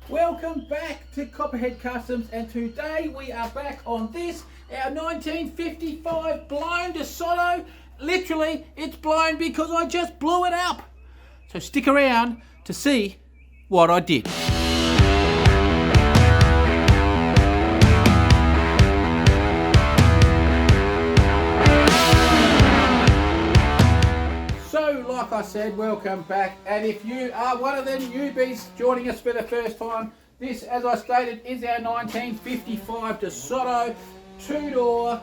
Welcome back to Copperhead Customs, and today we are back on this, our 1955 blown Desoto. Literally, it's blown because I just blew it up. So stick around to see what I did. Like I said, welcome back, and if you are one of them newbies joining us for the first time, this, as I stated, is our 1955 Desoto 2-door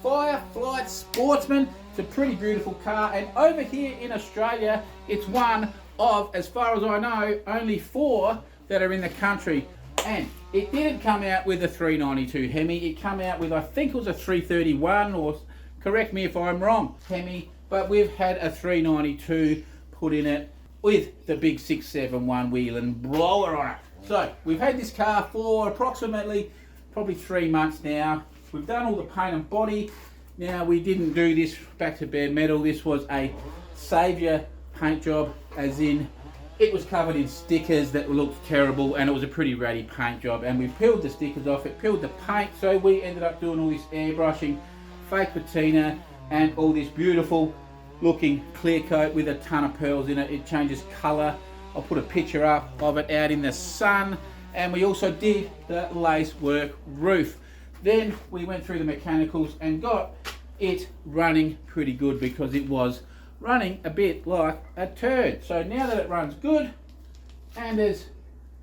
Fireflight Sportsman. It's a pretty beautiful car, and over here in Australia it's one of, as far as I know, only 4 that are in the country. And it didn't come out with a 392 HEMI, it came out with, I think it was a 331, or correct me if I'm wrong, HEMI. But we've had a 392 put in it with the big 671 wheel and blower on it. So we've had this car for approximately probably 3 months now. We've done all the paint and body. Now, we didn't do this back to bare metal. This was a saviour paint job, as in it was covered in stickers that looked terrible, and it was a pretty ratty paint job. And we peeled the stickers off, it peeled the paint, so we ended up doing all this airbrushing, fake patina, and all this beautiful looking clear coat with a ton of pearls in it. It changes colour. I'll put a picture up of it out in the sun. And we also did the lace work roof. Then we went through the mechanicals and got it running pretty good, because it was running a bit like a turd. So now that it runs good and is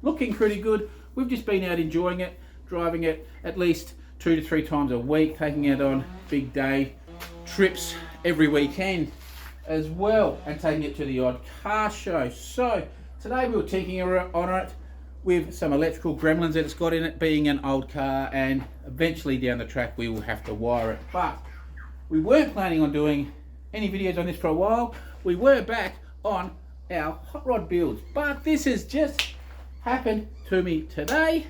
looking pretty good, we've just been out enjoying it, driving it at least 2 to 3 times a week, taking it on big day trips every weekend as well, and taking it to the odd car show. So today we were tinkering on it with some electrical gremlins that it's got in it, being an old car, and eventually down the track we will have to wire it. But we weren't planning on doing any videos on this for a while. We were back on our hot rod builds, but this has just happened to me today,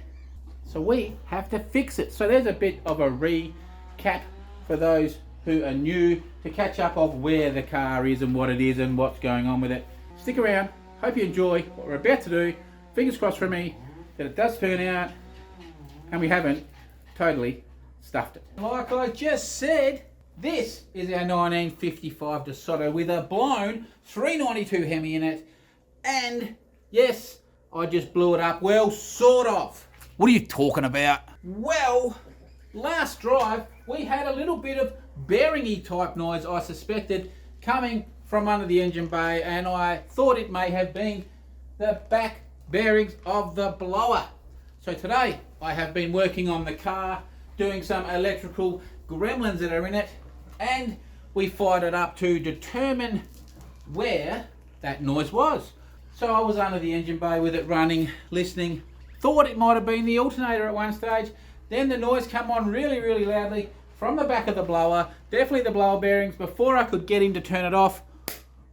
so we have to fix it. So there's a bit of a recap for those who are new, to catch up of where the car is and what it is and what's going on with it. Stick around, hope you enjoy what we're about to do. Fingers crossed for me that it does turn out and we haven't totally stuffed it. Like I just said, this is our 1955 Desoto with a blown 392 HEMI in it, and yes, I just blew it up. Well, sort of. What are you talking about? Well, last drive we had a little bit of bearing-y type noise, I suspected, coming from under the engine bay, and I thought it may have been the back bearings of the blower. So today I have been working on the car, doing some electrical gremlins that are in it, and we fired it up to determine where that noise was. So I was under the engine bay with it running, listening, thought it might have been the alternator at one stage. Then the noise came on really, really loudly from the back of the blower, definitely the blower bearings. Before I could get him to turn it off,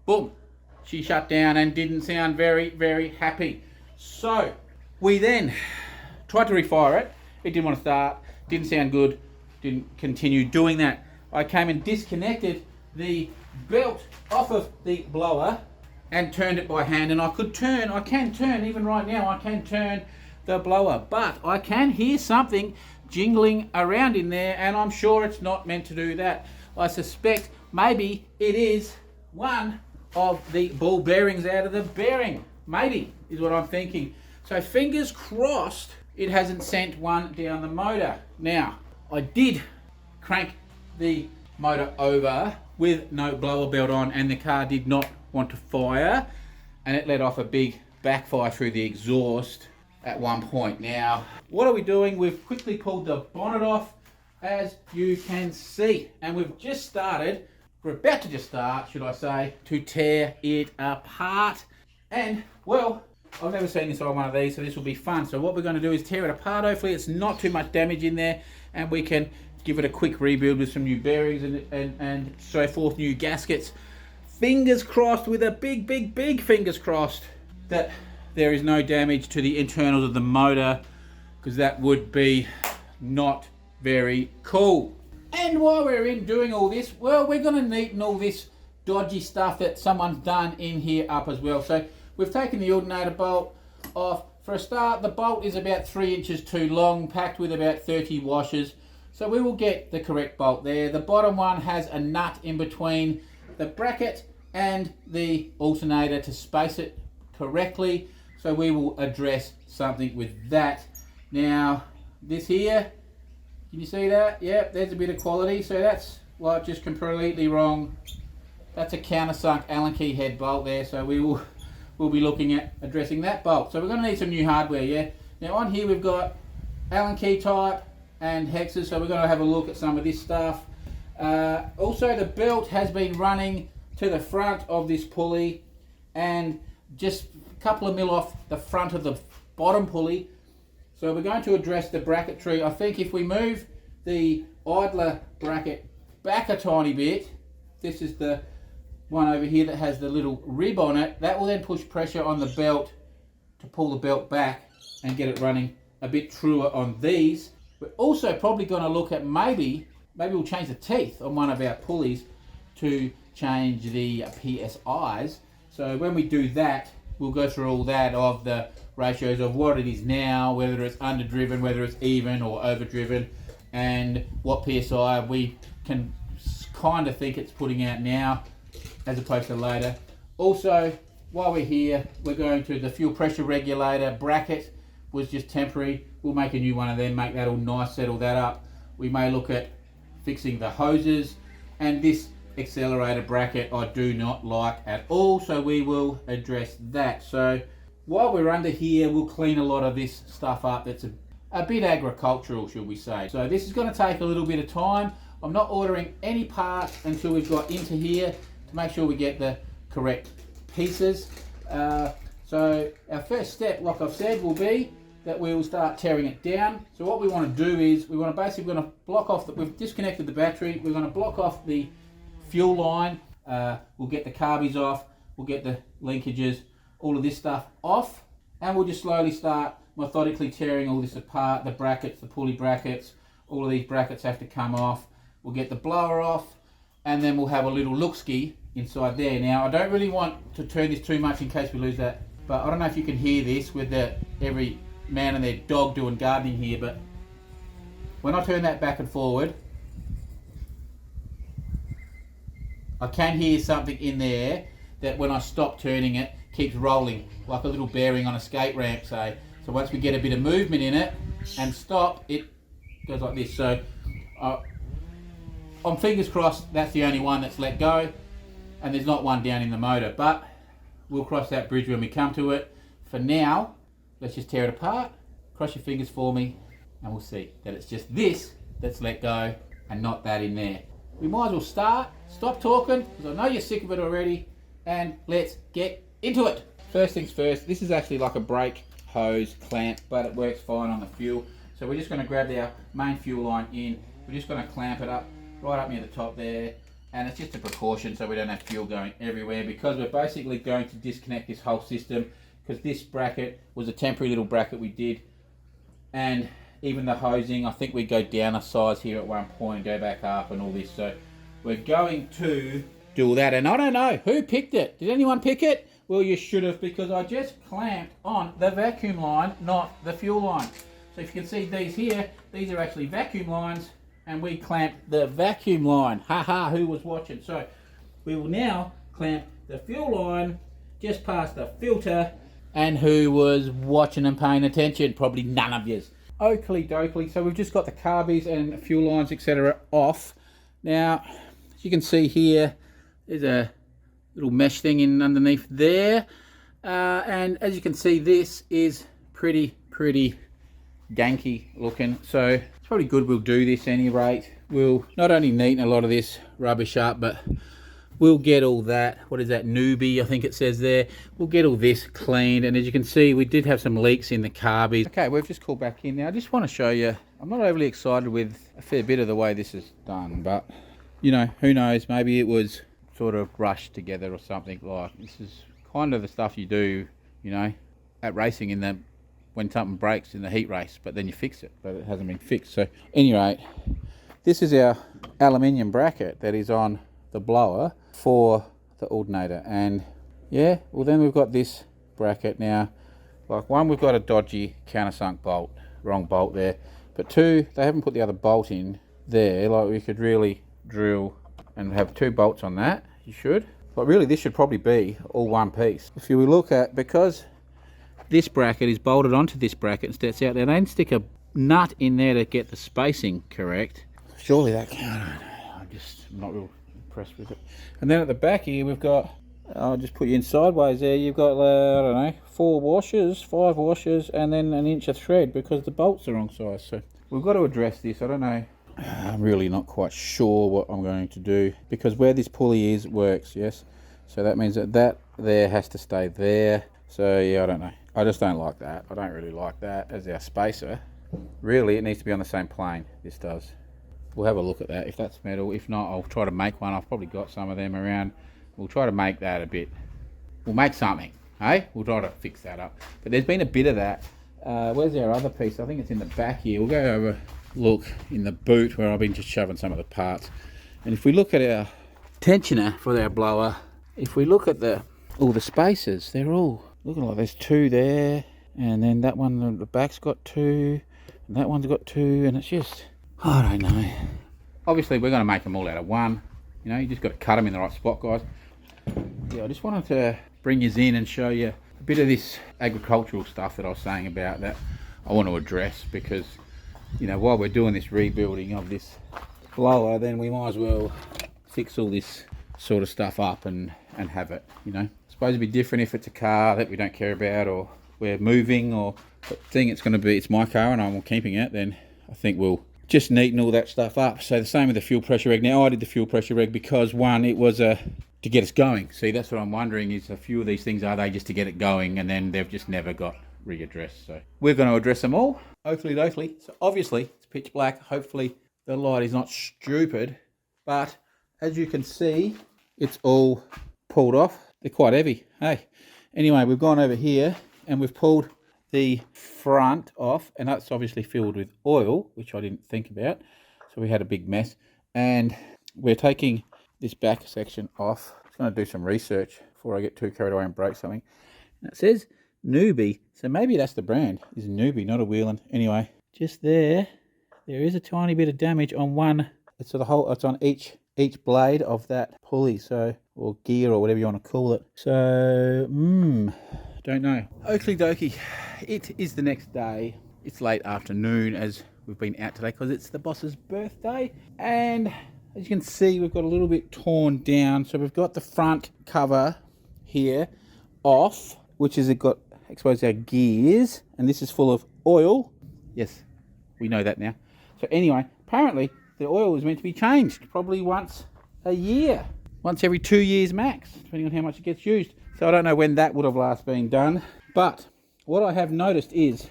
boom, she shut down and didn't sound very, very happy. So we then tried to refire it. It didn't want to start, didn't sound good, didn't continue doing that. I came and disconnected the belt off of the blower and turned it by hand, and I can turn, even right now, I can turn the blower, but I can hear something jingling around in there, and I'm sure it's not meant to do that. I suspect maybe it is one of the ball bearings out of the bearing. Maybe, is what I'm thinking. So fingers crossed it hasn't sent one down the motor. Now, I did crank the motor over with no blower belt on, and the car did not want to fire, and it let off a big backfire through the exhaust at one point. Now, what are we doing? We've quickly pulled the bonnet off, as you can see, and we're about to just start, should I say, to tear it apart. And, well, I've never seen this on one of these, so this will be fun. So what we're going to do is tear it apart. Hopefully it's not too much damage in there, and we can give it a quick rebuild with some new bearings and so forth, new gaskets. Fingers crossed, with a big fingers crossed, that there is no damage to the internals of the motor, because that would be not very cool. And while we're in doing all this, well, we're going to neaten all this dodgy stuff that someone's done in here up as well. So we've taken the alternator bolt off For a start, the bolt is about 3 inches too long, packed with about 30 washers. So we will get the correct bolt there. The bottom one has a nut in between the bracket and the alternator to space it correctly. So we will address something with that. Now, this here, can you see that? Yep, there's a bit of quality. So that's like just completely wrong. That's a countersunk Allen key head bolt there. So we'll be looking at addressing that bolt. So we're going to need some new hardware, yeah? Now on here we've got Allen key type and hexes, so we're going to have a look at some of this stuff. Also, the belt has been running to the front of this pulley and just a couple of mil off the front of the bottom pulley. So we're going to address the bracketry. I think if we move the idler bracket back a tiny bit, this is the one over here that has the little rib on it, that will then push pressure on the belt to pull the belt back and get it running a bit truer on these. We're also probably going to look at maybe we'll change the teeth on one of our pulleys to change the PSIs. So when we do that, we'll go through all that of the ratios of what it is now, whether it's underdriven, whether it's even or overdriven, and what PSI we can kind of think it's putting out now as opposed to later. Also, while we're here, we're going to the fuel pressure regulator bracket was just temporary. We'll make a new one of them, make that all nice, settle that up. We may look at fixing the hoses, and this accelerator bracket I do not like at all, so we will address that. So while we're under here, we'll clean a lot of this stuff up that's a bit agricultural, should we say. So this is going to take a little bit of time. I'm not ordering any parts until we've got into here to make sure we get the correct pieces. So our first step, like I've said, will be that we will start tearing it down. So what we want to do is we want to basically block off we've disconnected the battery. We're going to block off the fuel line. We'll get the carbies off. We'll get the linkages, all of this stuff off, and we'll just slowly start methodically tearing all this apart. The brackets, the pulley brackets, all of these brackets have to come off. We'll get the blower off, and then we'll have a little look-ski inside there. Now, I don't really want to turn this too much in case we lose that, but I don't know if you can hear this with every man and their dog doing gardening here, but when I turn that back and forward, I can hear something in there that when I stop turning it, keeps rolling, like a little bearing on a skate ramp, say. So once we get a bit of movement in it and stop, it goes like this. So I'm fingers crossed that's the only one that's let go, and there's not one down in the motor, but we'll cross that bridge when we come to it. For now, let's just tear it apart. Cross your fingers for me, and we'll see that it's just this that's let go and not that in there. We might as well stop talking, because I know you're sick of it already, and let's get into it. First things first, this is actually like a brake hose clamp, but it works fine on the fuel. So we're just going to grab our main fuel line in. We're just going to clamp it up right up near the top there, and it's just a precaution so we don't have fuel going everywhere, because we're basically going to disconnect this whole system, because this bracket was a temporary little bracket we did, and even the hosing, I think we go down a size here at one point, go back up and all this. So we're going to do all that, and I don't know who picked it. Did anyone pick it? Well, you should have, because I just clamped on the vacuum line, not the fuel line. So if you can see these here, these are actually vacuum lines, and we clamped the vacuum line. Haha, who was watching? So we will now clamp the fuel line just past the filter, and who was watching and paying attention? Probably none of yous. Oakley dokley. So we've just got the carbies and fuel lines, etc. off. Now, as you can see here, there's a little mesh thing in underneath there, and as you can see, this is pretty ganky looking. So it's probably good we'll do this any rate. We'll not only neaten a lot of this rubbish up, but we'll get all that, what is that, newbie I think it says there, we'll get all this cleaned. And as you can see, we did have some leaks in the carbies. Okay, we've just called back in now. I just want to show you, I'm not overly excited with a fair bit of the way this is done, but you know, who knows, maybe it was sort of rushed together or something. Like, this is kind of the stuff you do, you know, at racing, in the when something breaks in the heat race, but then you fix it, but it hasn't been fixed. So anyway, this is our aluminium bracket that is on the blower for the alternator. And yeah, well, then we've got this bracket now. Like one, we've got a dodgy countersunk bolt, wrong bolt there. But two, they haven't put the other bolt in there. Like we could really drill and have 2 bolts on that. You should. But really this should probably be all one piece. If you look at, because this bracket is bolted onto this bracket and sticks out there, they didn't stick a nut in there to get the spacing correct. Surely that can, I don't know, I'm just not real impressed with it. And then at the back here we've got, I'll just put you in sideways there, you've got, I don't know, 4 washers, 5 washers, and then an inch of thread because the bolts are wrong size. So we've got to address this. I don't know, I'm really not quite sure what I'm going to do, because where this pulley is works, yes, so that means that that there has to stay there. So yeah, I don't know, I just don't like that. I don't really like that as our spacer. Really it needs to be on the same plane. This does. We'll have a look at that if that's metal. If not, I'll try to make one. I've probably got some of them around. We'll try to make that a bit, we'll make something, hey, we'll try to fix that up. But there's been a bit of that. Where's our other piece? I think it's in the back here. We'll go over, look in the boot where I've been just shoving some of the parts. And if we look at our tensioner for our blower, if we look at all the spacers, they're all looking like there's 2 there, and then that one, the back's got 2, and that one's got 2, and it's just, I don't know. Obviously we're going to make them all out of one. You know, you just got to cut them in the right spot, guys. Yeah, I just wanted to bring you in and show you a bit of this agricultural stuff that I was saying about that I want to address, because, you know, while we're doing this rebuilding of this blower, then we might as well fix all this sort of stuff up and have it, you know. It's supposed to be different if it's a car that we don't care about, or we're moving, or thing it's going to be, it's my car and I'm keeping it, then I think we'll just neaten all that stuff up. So the same with the fuel pressure reg. Now I did the fuel pressure reg because one, it was to get us going. See, that's what I'm wondering, is a few of these things, are they just to get it going and then they've just never got readdressed. So we're going to address them all, hopefully. So obviously it's pitch black, hopefully the light is not stupid, but as you can see, it's all pulled off. They're quite heavy, hey. Anyway, we've gone over here and we've pulled the front off, and that's obviously filled with oil, which I didn't think about, so we had a big mess. And we're taking this back section off. I'm just going to do some research before I get too carried away and break something. And it says Newbie, so maybe that's the brand, is Newbie, not a Wheelan. Anyway, just there is a tiny bit of damage on one. It's the whole, it's on each blade of that pulley, so, or gear, or whatever you want to call it. So don't know. Oakley dokie, it is the next day. It's late afternoon as we've been out today because it's the boss's birthday, and as you can see we've got a little bit torn down. So we've got the front cover here off, which is, it got exposed our gears, and this is full of oil. Yes, we know that now. So anyway, apparently the oil is meant to be changed probably once a year, once every 2 years max, depending on how much it gets used. So I don't know when that would have last been done, but what I have noticed is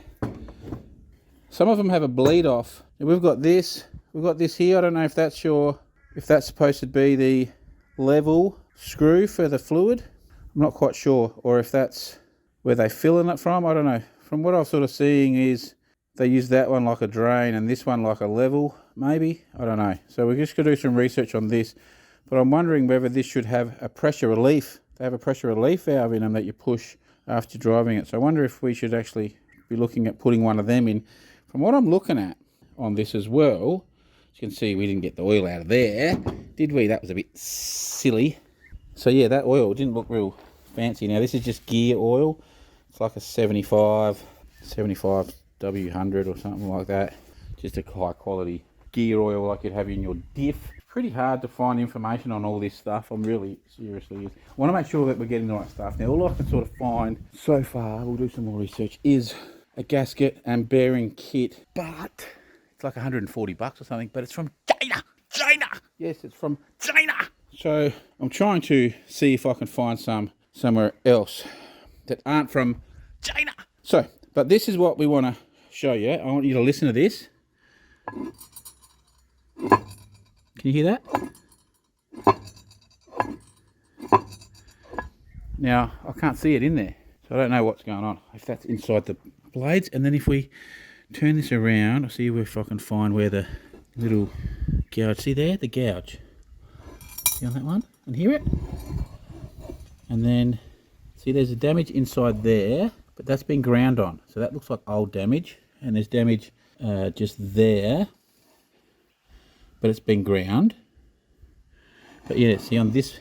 some of them have a bleed off. And we've got this here. I don't know if that's supposed to be the level screw for the fluid. I'm not quite sure, or if that's where they're filling it from. I don't know. From what I'm sort of seeing is they use that one like a drain and this one like a level, maybe. I don't know. So we're just going to do some research on this, but I'm wondering whether this should have a pressure relief. They have a pressure relief valve in them that you push after driving it. So I wonder if we should actually be looking at putting one of them in. From what I'm looking at on this as well, as you can see, we didn't get the oil out of there, did we? That was a bit silly. So yeah, that oil didn't look real fancy. Now this is just gear oil. It's like a 75 W100 or something like that. Just a high quality gear oil like you'd have in your diff. Pretty hard to find information on all this stuff. I'm really seriously want to make sure that we're getting the right stuff. Now all I can sort of find so far, we'll do some more research, is a gasket and bearing kit, but it's like 140 bucks or something, but it's from China. Yes, it's from China. So I'm trying to see if I can find some somewhere else that aren't from China. So, but this is what we want to show you. I want you to listen to this. Can you hear that? Now, I can't see it in there, so I don't know what's going on, if that's inside the blades. And then if we turn this around, I'll see if I can find where the little gouge, see there, the gouge. See on that one? And hear it? And then, see there's a damage inside there, but that's been ground on. So that looks like old damage, and there's damage just there, but it's been ground. But yeah, see on this,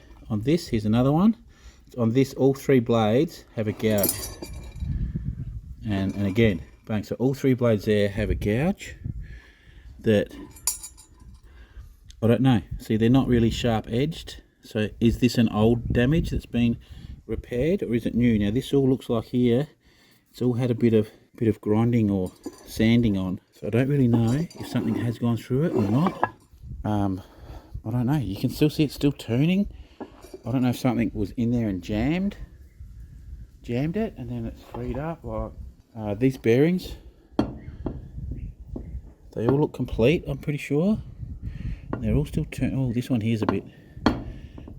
here's another one. On this, all 3 blades have a gouge. And again, bang, so all 3 blades there have a gouge that, I don't know. See, they're not really sharp edged. So is this an old damage that's been repaired, or is it new? Now this all looks like here, it's all had a bit of grinding or sanding on. So I don't really know if something has gone through it or not. I don't know. You can still see it's still turning. I don't know if something was in there and jammed it, and then it's freed up. Like these bearings, they all look complete, I'm pretty sure. And they're all still turning. Oh, this one here's a bit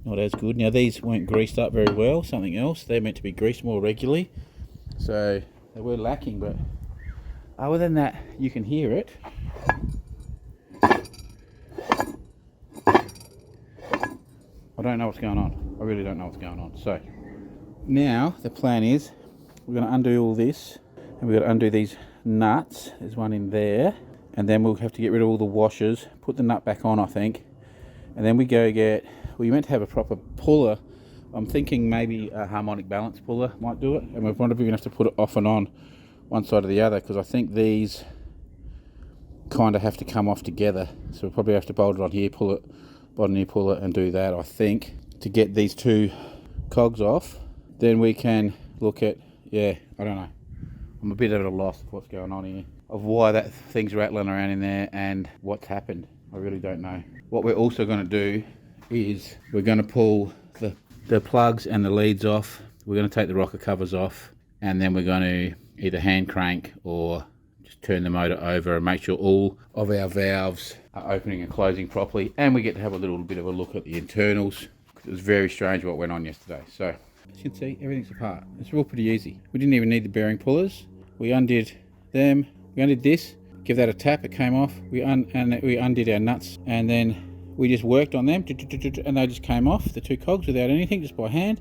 not as good. Now these weren't greased up very well. Something else. They're meant to be greased more regularly, so they were lacking. But other than that, you can hear it. I don't know what's going on. I really don't know what's going on. So now the plan is we're going to undo all this, and we've got to undo these nuts. There's one in there, and then we'll have to get rid of all the washers, put the nut back on, I think, and then we go get, well, you meant to have a proper puller. I'm thinking maybe a harmonic balance puller might do it, and we're probably going to have to put it off and on one side or the other, because I think these kind of have to come off together. So we'll probably have to bolt it on here, pull it, bottom here, pull it, and do that, I think, to get these 2 cogs off. Then we can look at, yeah, I don't know. I'm a bit at a loss of what's going on here, of why that thing's rattling around in there and what's happened. I really don't know. What we're also going to do is we're going to pull the plugs and the leads off. We're going to take the rocker covers off, and then we're going to either hand crank or just turn the motor over and make sure all of our valves are opening and closing properly. And we get to have a little bit of a look at the internals. It was very strange what went on yesterday. So as you can see, everything's apart. It's all pretty easy. We didn't even need the bearing pullers. We undid them. We undid this. Give that a tap. It came off. We undid our nuts, and then we just worked on them, and they just came off, the 2 cogs, without anything, just by hand.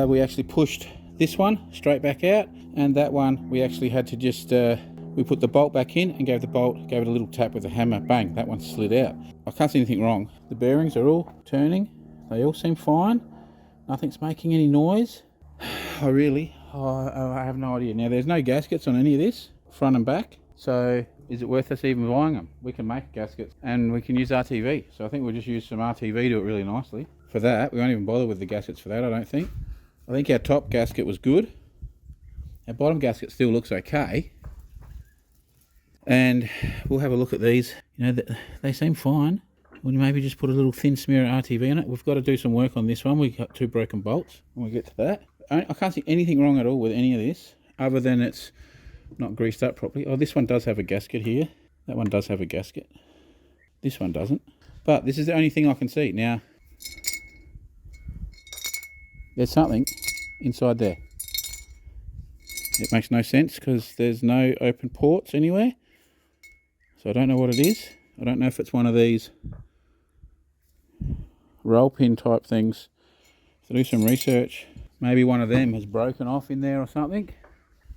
We actually pushed this one straight back out, and that one we actually had to just we put the bolt back in and gave it a little tap with a hammer. Bang, that one slid out. I can't see anything wrong. The bearings are all turning. They all seem fine. Nothing's making any noise. I have no idea. Now there's no gaskets on any of this, front and back. So is it worth us even buying them? We can make gaskets and we can use RTV. So I think we'll just use some RTV to do it really nicely. For that, we won't even bother with the gaskets for that, I don't think. I think our top gasket was good. Our bottom gasket still looks okay. And we'll have a look at these. You know, they seem fine. We'll maybe just put a little thin smear of RTV in it. We've got to do some work on this one. We've got 2 broken bolts when we get to that. I can't see anything wrong at all with any of this, other than it's not greased up properly. Oh, this one does have a gasket here. That one does have a gasket. This one doesn't. But this is the only thing I can see. Now, there's something inside there. It makes no sense because there's no open ports anywhere. So I don't know what it is. I don't know if it's one of these roll pin type things. So do some research. Maybe one of them has broken off in there or something.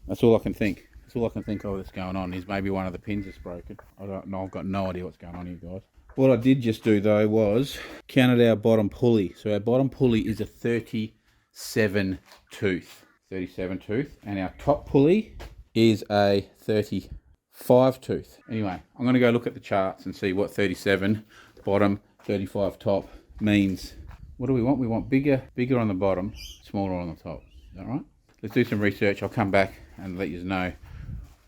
That's all I can think. That's all I can think of that's going on, is maybe one of the pins is broken. I don't know. I've got no idea what's going on here, guys. What I did just do though was counted our bottom pulley. So our bottom pulley is a 37 tooth. 37 tooth. And our top pulley is a 35 tooth. Anyway, I'm going to go look at the charts and see what 37 bottom, 35 top means. What do we want? We want bigger on the bottom, smaller on the top. Is that right? Let's do some research. I'll come back and let you know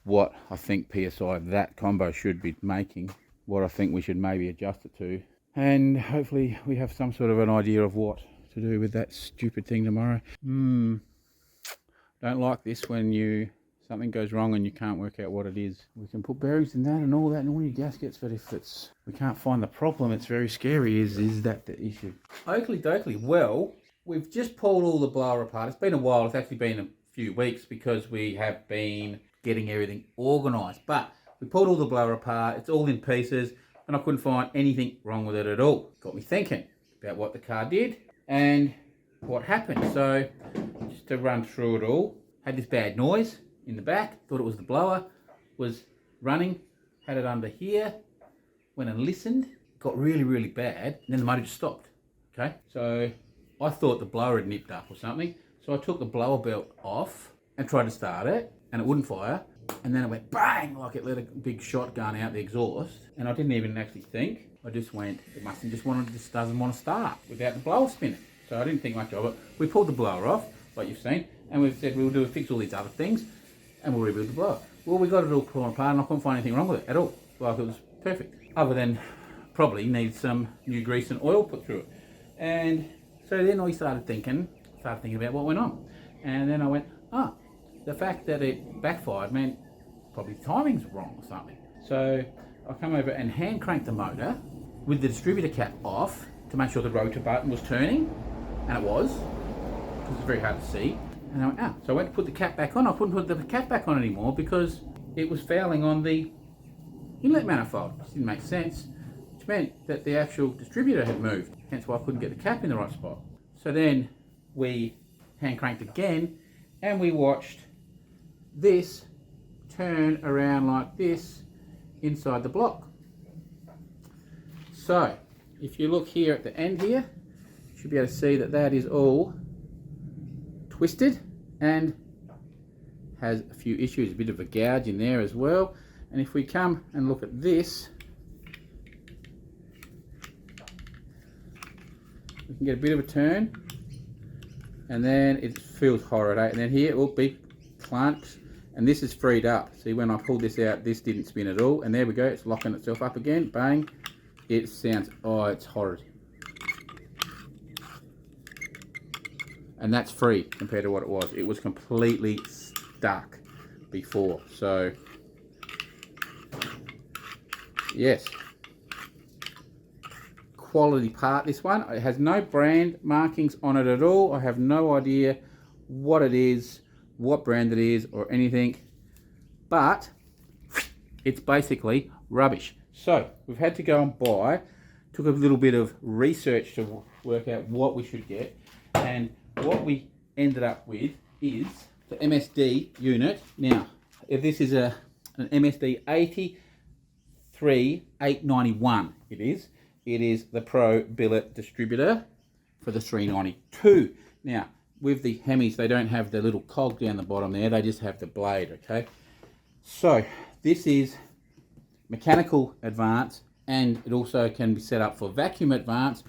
what I think PSI that combo should be making, what I think we should maybe adjust it to, and hopefully we have some sort of an idea of what to do with that stupid thing tomorrow. Don't like this when something goes wrong and you can't work out what it is. We can put bearings in that and all that and all your gaskets, but if we can't find the problem, it's very scary. Is that the issue? Oakley dokley. Well, we've just pulled all the blower apart. It's been a while. It's actually been a few weeks because we have been getting everything organised. But we pulled all the blower apart. It's all in pieces and I couldn't find anything wrong with it at all. Got me thinking about what the car did and what happened. So just to run through it all, had this bad noise. in the back, thought it was the blower, was running, had it under here, went and listened, got really, really bad, and then the motor just stopped, okay? So I thought the blower had nipped up or something, so I took the blower belt off and tried to start it, and it wouldn't fire, and then it went bang, like it let a big shotgun out the exhaust, and I didn't even actually think. I just went, it must have just doesn't want to start without the blower spinning. So I didn't think much of it. We pulled the blower off, like you've seen, and we've said we'll fix all these other things, and we'll rebuild the blower. Well, we got it all torn apart, and I couldn't find anything wrong with it at all. Like, it was perfect, other than probably needs some new grease and oil put through it. And so then I started thinking about what went on, and then I went, the fact that it backfired meant probably the timing's wrong or something. So I come over and hand cranked the motor with the distributor cap off to make sure the rotor button was turning, and it was, because it's very hard to see. And I went, so I went to put the cap back on. I couldn't put the cap back on anymore because it was fouling on the inlet manifold. It didn't make sense, which meant that the actual distributor had moved, hence why I couldn't get the cap in the right spot. So then we hand cranked again, and we watched this turn around like this inside the block. So if you look here at the end here, you should be able to see that that is all twisted and has a few issues, a bit of a gouge in there as well. And if we come and look at this, we can get a bit of a turn, and then it feels horrid, and then here it will be clunked, and this is freed up. See, when I pulled this out, this didn't spin at all, and there we go, it's locking itself up again, bang. It sounds, it's horrid. And that's free compared to what it was. It was completely stuck before. So, yes. Quality part, this one. It has no brand markings on it at all. I have no idea what it is, what brand it is, or anything. But it's basically rubbish. So we've had to go and buy, took a little bit of research to work out what we should get, and what we ended up with is the MSD unit. Now, if this is an MSD 83891, it is the Pro billet distributor for the 392. Now, with the HEMIs, they don't have the little cog down the bottom there, they just have the blade, okay? So this is mechanical advance, and it also can be set up for vacuum advance,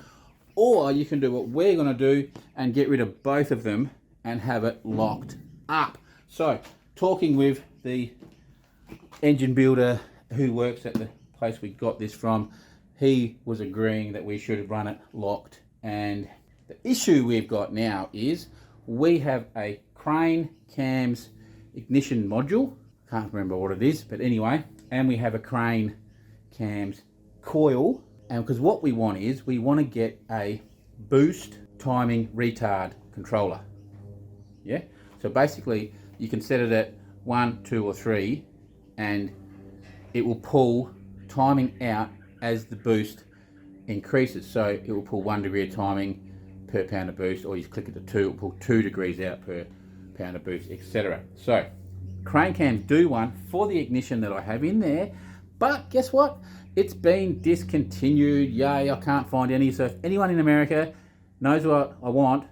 or you can do what we're going to do and get rid of both of them and have it locked up. So talking with the engine builder who works at the place we got this from, he was agreeing that we should run it locked. And the issue we've got now is we have a crane cams ignition module, can't remember what it is, but anyway, and we have a crane cams coil, and because what we want is we want to get a boost timing retard controller. Yeah, so basically you can set it at 1, 2 or 3 and it will pull timing out as the boost increases. So it will pull 1 degree of timing per pound of boost, or you click it to 2, it will pull 2 degrees out per pound of boost, etc. So crane cams do one for the ignition that I have in there, but guess what? It's been discontinued. Yay, I can't find any. So if anyone in America knows what I want,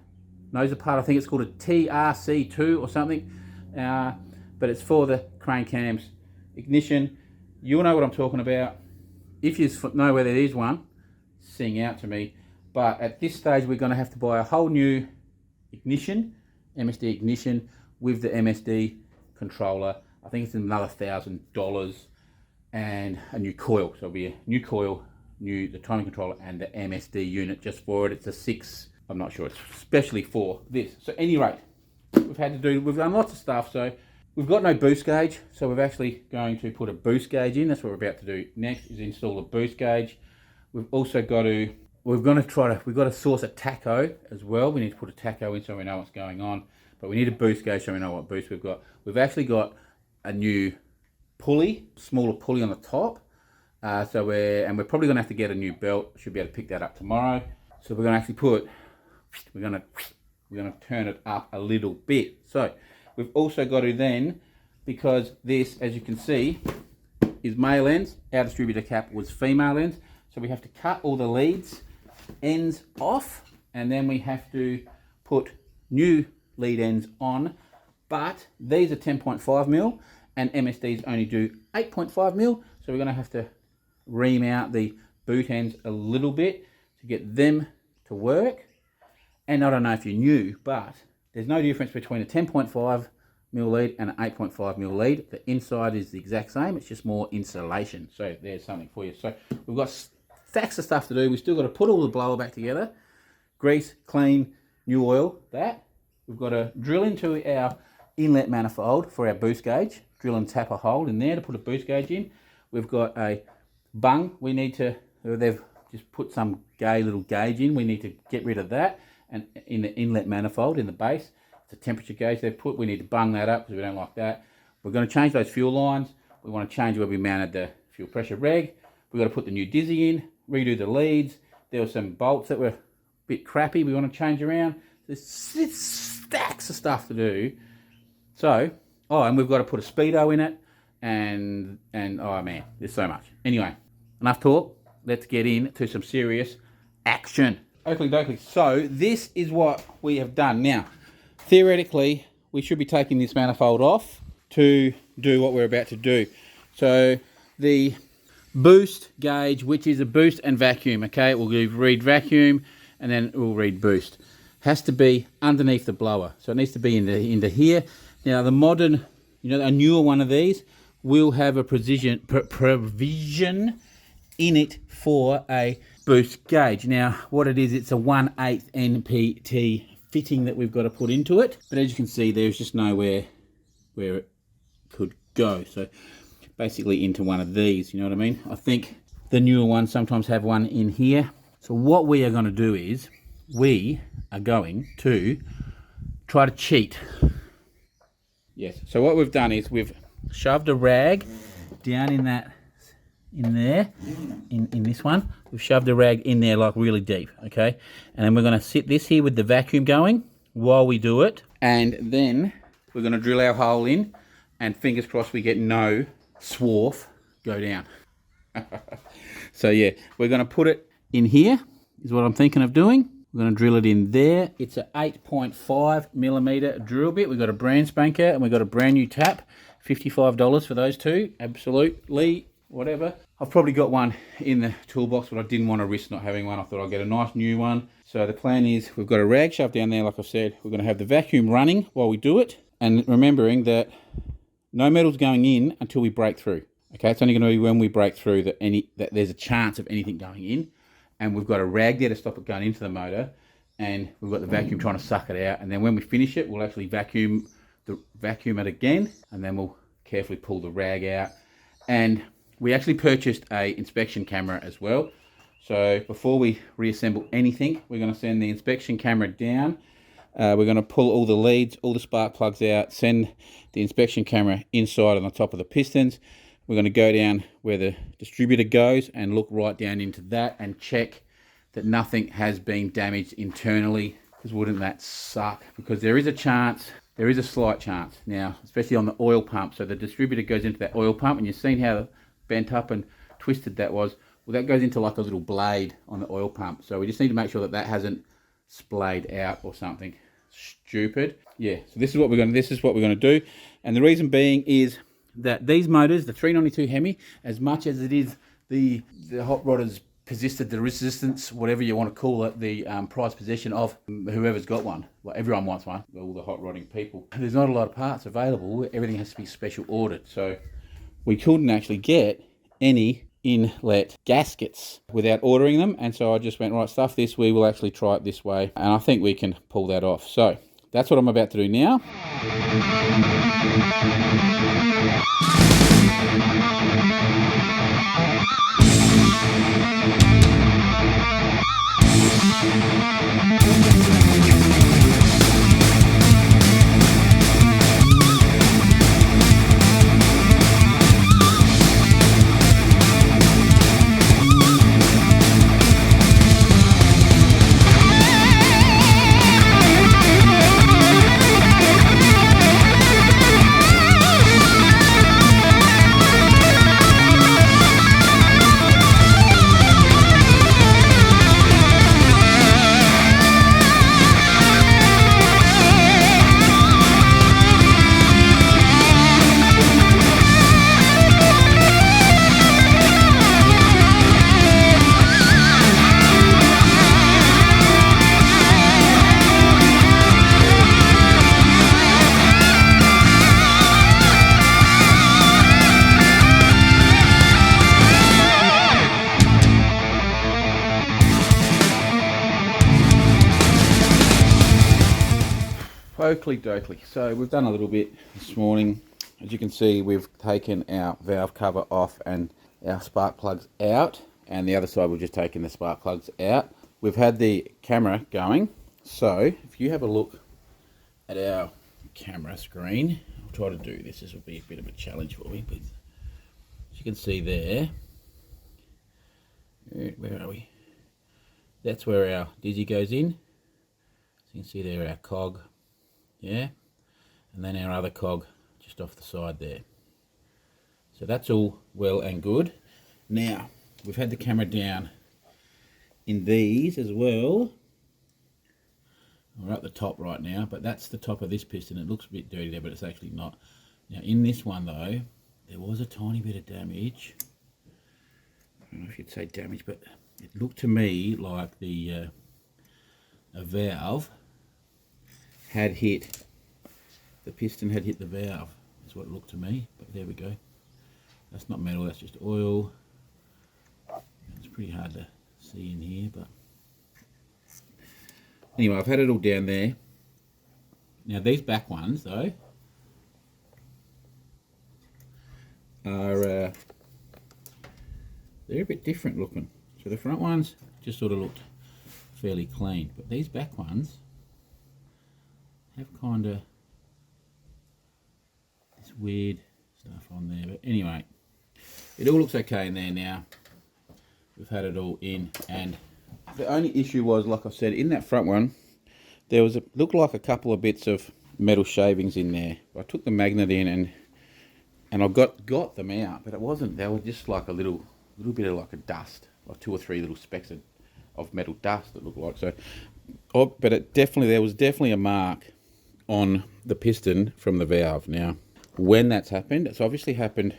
knows the part, I think it's called a TRC2 or something, but it's for the crane cams ignition. You'll know what I'm talking about. If you know where there is one, sing out to me. But at this stage, we're going to have to buy a whole new ignition, MSD ignition, with the MSD controller. I think it's another $1,000, and a new coil. So it'll be a new coil, the timing controller, and the MSD unit just for it. It's a 6, I'm not sure, it's especially for this. So at any rate, we've done lots of stuff. So we've got no boost gauge, so we're actually going to put a boost gauge in. That's what we're about to do next, is install a boost gauge. We've also got to, we've got to source a tacho as well. We need to put a tacho in so we know what's going on. But we need a boost gauge so we know what boost we've got. We've actually got a new pulley, smaller pulley on the top. So we're probably going to have to get a new belt. Should be able to pick that up tomorrow. So we're going to actually we're going to turn it up a little bit. So we've also got to then because this, as you can see, is male ends. Our distributor cap was female ends. So we have to cut all the leads ends off, and then we have to put new lead ends on. But these are 10.5 mil and MSDs only do 8.5 mil. So we're going to have to ream out the boot ends a little bit to get them to work. And I don't know if you knew, but there's no difference between a 10.5 mil lead and an 8.5 mil lead. The inside is the exact same, it's just more insulation. So there's something for you. So we've got stacks of stuff to do. We've still got to put all the blower back together, grease, clean, new oil, that. We've got to drill into our inlet manifold for our boost gauge, drill and tap a hole in there to put a boost gauge in. We've got a bung we need to, they've just put some gay little gauge in, we need to get rid of that, and in the inlet manifold in the base, it's a temperature gauge they've put, we need to bung that up because we don't like that. We're going to change those fuel lines, we want to change where we mounted the fuel pressure reg, we've got to put the new dizzy in, redo the leads, there were some bolts that were a bit crappy we want to change around. There's stacks of stuff to do. So, oh, and we've got to put a speedo in it, and oh man, there's so much. Anyway, enough talk. Let's get into some serious action. Oakley dokley. So this is what we have done. Now, theoretically, we should be taking this manifold off to do what we're about to do. So the boost gauge, which is a boost and vacuum, okay, it will read vacuum and then it will read boost, has to be underneath the blower. So it needs to be into here. Now the modern, a newer one of these will have a provision in it for a boost gauge. Now what it is, it's a 1/8 NPT fitting that we've got to put into it. But as you can see, there's just nowhere where it could go. So basically into one of these, you know what I mean? I think the newer ones sometimes have one in here. So what we are going to do is we are going to try to cheat. Yes, so what we've done is we've shoved a rag down in this one. We've shoved a rag in there like really deep, okay? And then we're going to sit this here with the vacuum going while we do it. And then we're going to drill our hole in and fingers crossed we get no swarf go down. So yeah, we're going to put it in here is what I'm thinking of doing. We're going to drill it in there. It's an 8.5 millimeter drill bit. We've got a brand spanker and we've got a brand new tap. $55 for those two. Absolutely, whatever. I've probably got one in the toolbox, but I didn't want to risk not having one. I thought I'd get a nice new one. So the plan is we've got a rag shoved down there, like I've said. We're going to have the vacuum running while we do it. And remembering that no metal's going in until we break through. Okay, it's only going to be when we break through that there's a chance of anything going in. And we've got a rag there to stop it going into the motor, and we've got the vacuum trying to suck it out, and then when we finish it, we'll actually vacuum it again, and then we'll carefully pull the rag out. And we actually purchased a inspection camera as well. So before we reassemble anything, we're going to send the inspection camera down. We're going to pull all the leads, all the spark plugs out, send the inspection camera inside on the top of the pistons. We're going to go down where the distributor goes and look right down into that and check that nothing has been damaged internally, because wouldn't that suck? Because there is a chance, there is a slight chance now, especially on the oil pump. So the distributor goes into that oil pump, and you've seen how bent up and twisted that was. Well, that goes into like a little blade on the oil pump. So we just need to make sure that that hasn't splayed out or something stupid. Yeah, so this is what we're going to do. And the reason being is that these motors, the 392 HEMI, as much as it is the hot rod has persisted, the resistance, whatever you want to call it, the prized possession of whoever's got one. Well, everyone wants one, all the hot rodding people. There's not a lot of parts available. Everything has to be special ordered. So we couldn't actually get any inlet gaskets without ordering them. And so I just went, right, stuff this, we will actually try it this way. And I think we can pull that off. So that's what I'm about to do now. Oakley dokley. So we've done a little bit this morning. As you can see, we've taken our valve cover off and our spark plugs out, and the other side we've just taken the spark plugs out. We've had the camera going, so if you have a look at our camera screen, I'll try to do this. This will be a bit of a challenge for me, but as you can see there, where are we? That's where our dizzy goes in. So you can see there our cog, yeah, and then our other cog just off the side there. So that's all well and good. Now, we've had the camera down in these as well. We're at the top right now, but that's the top of this piston. It looks a bit dirty there, but it's actually not. Now, in this one though, there was a tiny bit of damage. I don't know if you'd say damage, but it looked to me like the a valve had hit. The piston had hit the valve, is what it looked to me, but there we go. That's not metal, that's just oil. It's pretty hard to see in here, but anyway, I've had it all down there. Now these back ones though are they're a bit different looking. So the front ones just sort of looked fairly clean, but these back ones have kind of this weird stuff on there. But anyway, it all looks okay in there now. We've had it all in, and the only issue was, like I said, in that front one, there was looked like a couple of bits of metal shavings in there. I took the magnet in and I got them out, but it wasn't. They were just like a little bit of like a dust, like 2 or 3 little specks of metal dust that looked like so. Oh, but there was definitely a mark on the piston from the valve. Now, when that's happened, it's obviously happened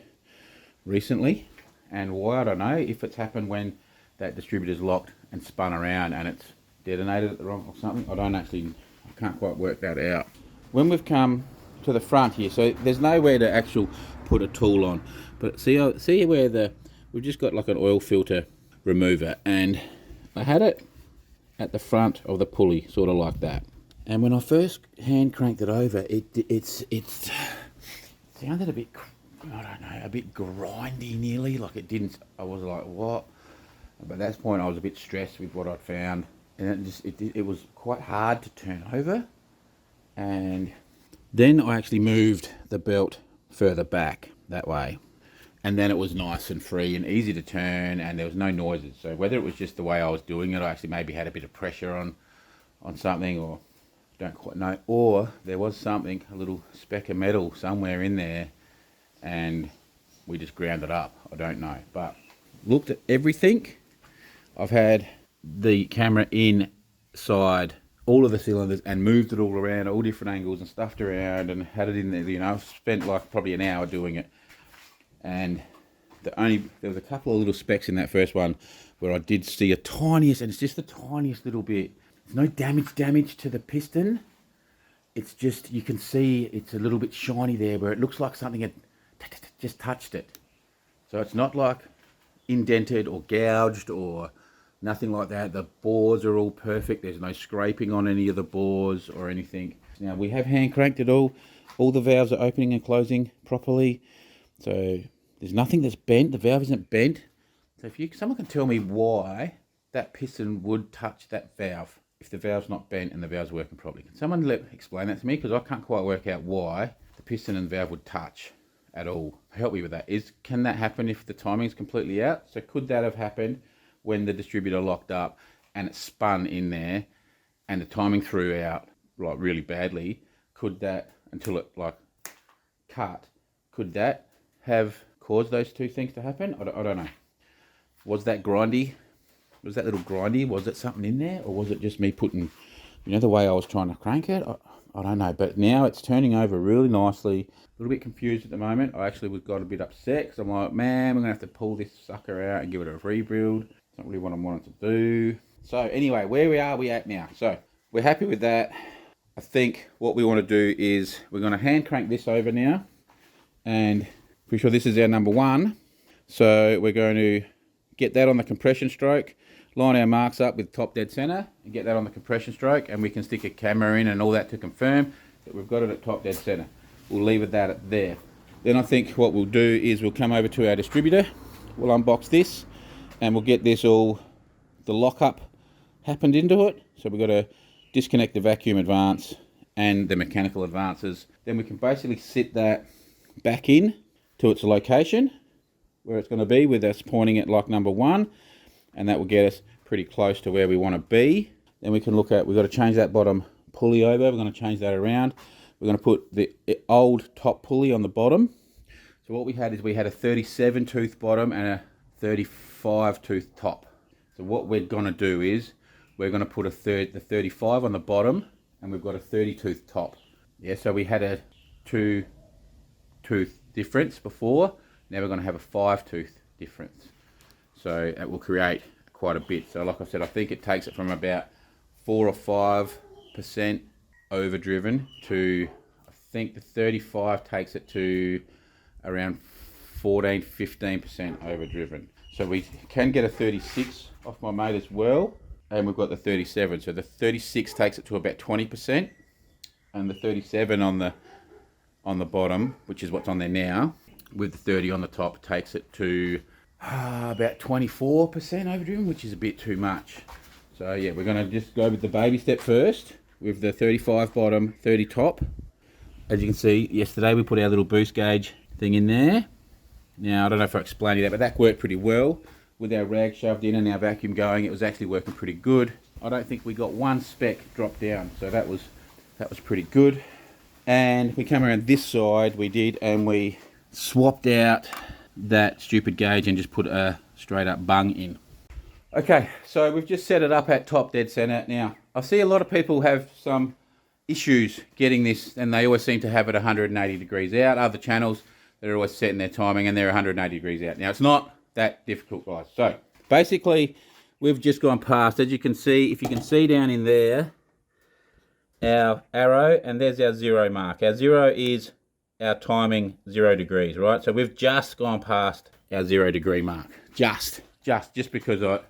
recently, and why I don't know. If it's happened when that distributor's locked and spun around and it's detonated at the wrong or something, I can't quite work that out. When we've come to the front here, so there's nowhere to actually put a tool on, but see where we've just got like an oil filter remover, and I had it at the front of the pulley, sort of like that. And when I first hand cranked it over, it sounded a bit, I don't know, a bit grindy nearly, like it didn't. I was like, what? But at that point I was a bit stressed with what I'd found, and it was quite hard to turn over. And then I actually moved the belt further back that way, and then it was nice and free and easy to turn, and there was no noises. So whether it was just the way I was doing it, I actually maybe had a bit of pressure on something, or don't quite know, or there was something, a little speck of metal somewhere in there, and we just ground it up. I don't know, but looked at everything. I've had the camera inside all of the cylinders and moved it all around, all different angles, and stuffed around and had it in there. You know, I've spent like probably an hour doing it, and there was a couple of little specks in that first one where I did see a tiniest, and it's just the tiniest little bit. There's no damage to the piston. It's just, you can see it's a little bit shiny there where it looks like something had just touched it. So it's not like indented or gouged or nothing like that. The bores are all perfect. There's no scraping on any of the bores or anything. Now we have hand cranked it all. All the valves are opening and closing properly. So there's nothing that's bent. The valve isn't bent. So if someone can tell me why that piston would touch that valve, if the valve's not bent and the valve's working properly. Can someone explain that to me? Because I can't quite work out why the piston and valve would touch at all. Help me with that. Can that happen if the timing's completely out? So could that have happened when the distributor locked up and it spun in there and the timing threw out like really badly? Could that, until it like cut, could that have caused those two things to happen? I don't know. Was that grindy? Was that little grindy? Was it something in there? Or was it just me putting, the way I was trying to crank it? I don't know. But now it's turning over really nicely. A little bit confused at the moment. I actually got a bit upset because I'm like, man, we're going to have to pull this sucker out and give it a rebuild. It's not really what I wanted to do. So anyway, where are we at now? So we're happy with that. I think what we want to do is we're going to hand crank this over now. And pretty sure this is our number 1. So we're going to get that on the compression stroke, line our marks up with top dead center, and get that on the compression stroke, and we can stick a camera in and all that to confirm. But we've got it at top dead center. We'll leave it that there. Then I think what we'll do is we'll come over to our distributor. We'll unbox this and we'll get this all, the lockup happened into it. So we've got to disconnect the vacuum advance and the mechanical advances. Then we can basically sit that back in to its location where it's going to be, with us pointing at lock number 1, and that will get us pretty close to where we want to be. Then we can look at, we've got to change that bottom pulley over. We're going to change that around. We're going to put the old top pulley on the bottom. So what we had is we had a 37 tooth bottom and a 35 tooth top. So what we're going to do is we're going to put the 35 on the bottom, and we've got a 30 tooth top. Yeah, so we had a 2 tooth difference before. Now we're going to have a 5 tooth difference. So it will create quite a bit. So like I said, I think it takes it from about 4 or 5% overdriven to, I think the 35 takes it to around 14-15% overdriven. So we can get a 36 off my mate as well, and we've got the 37. So the 36 takes it to about 20%, and the 37 on the bottom, which is what's on there now, with the 30 on the top, takes it to about 24% overdriven, which is a bit too much. So yeah, we're going to just go with the baby step first with the 35 bottom, 30 top. As you can see, yesterday we put our little boost gauge thing in there. Now, I don't know if I explained you that, but that worked pretty well. With our rag shoved in and our vacuum going, it was actually working pretty good. I don't think we got one speck dropped down, so that was pretty good. And we come around this side, we did, and we swapped out that stupid gauge and just put a straight up bung in. Okay, so we've just set it up at top dead center. Now, I see a lot of people have some issues getting this, and they always seem to have it 180 degrees out. Other channels, they're always setting their timing and they're 180 degrees out. Now, it's not that difficult, guys. So basically, we've just gone past, as you can see, if you can see down in there, our arrow, and there's our 0 mark. Our 0 is our timing 0 degrees, right? So we've just gone past our 0 degree mark. Just because it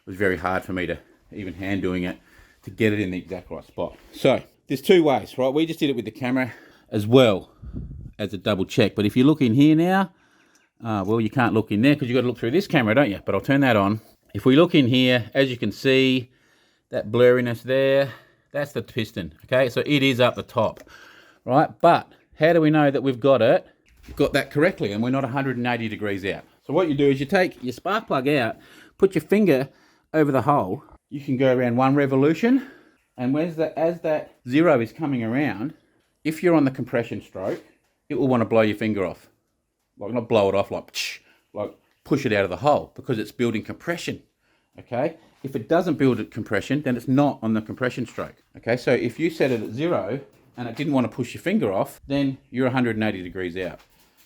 was very hard for me to even hand doing it to get it in the exact right spot. So there's 2 ways, right? We just did it with the camera as well as a double check. But if you look in here now, well, you can't look in there because you've got to look through this camera, don't you? But I'll turn that on. If we look in here, as you can see, that blurriness there, that's the piston, okay? So it is up the top, right? But how do we know that we've got that correctly and we're not 180 degrees out? So what you do is you take your spark plug out, put your finger over the hole. You can go around 1 revolution, and as that 0 is coming around, if you're on the compression stroke, it will want to blow your finger off. Like, not blow it off, like push it out of the hole, because it's building compression, okay? If it doesn't build compression, then it's not on the compression stroke, okay? So if you set it at 0 and it didn't want to push your finger off, then you're 180 degrees out.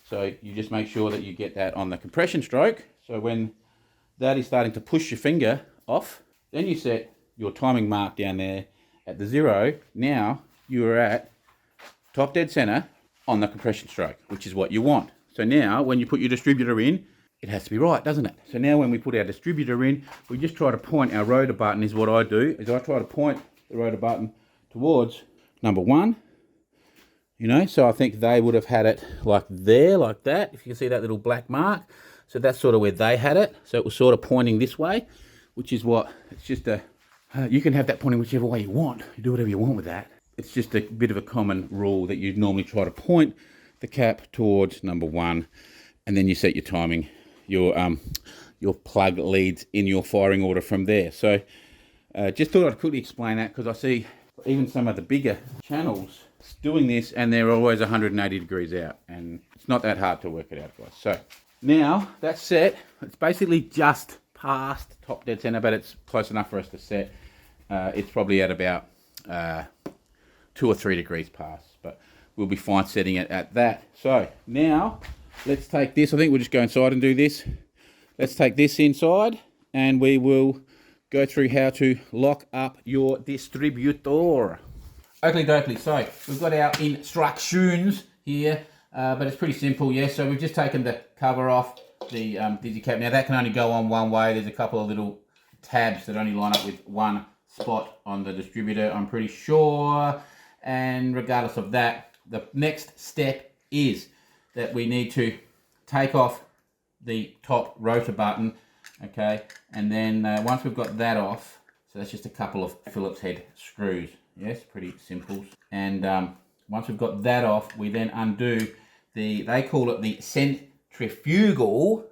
So you just make sure that you get that on the compression stroke. So when that is starting to push your finger off, then you set your timing mark down there at the 0. Now you're at top dead center on the compression stroke, which is what you want. So now when you put your distributor in, it has to be right, doesn't it? So now when we put our distributor in, we just try to point our rotor button, is what I do, is I try to point the rotor button towards number 1. You know, so I think they would have had it like there, like that. If you can see that little black mark. So that's sort of where they had it. So it was sort of pointing this way, which is what, it's just a, you can have that pointing whichever way you want. You do whatever you want with that. It's just a bit of a common rule that you'd normally try to point the cap towards number 1, and then you set your timing, your plug leads in your firing order from there. So just thought I'd quickly explain that, because I see even some of the bigger channels doing this and they're always 180 degrees out, and it's not that hard to work it out, guys. So now that's set. It's basically just past top dead center, but it's close enough for us to set. It's probably at about 2 or 3 degrees past, but we'll be fine setting it at that. So now let's take this. I think we'll just go inside and do this. Let's take this inside and we will go through how to lock up your distributor. Oakley dokley. So we've got our instructions here, but it's pretty simple, yeah. So we've just taken the cover off the digicap. Now that can only go on one way. There's a couple of little tabs that only line up with one spot on the distributor, I'm pretty sure. And regardless of that, the next step is that we need to take off the top rotor button, okay? And then once we've got that off, so that's just a couple of Phillips head screws, yes, pretty simple. And once we've got that off, we then undo they call it the centrifugal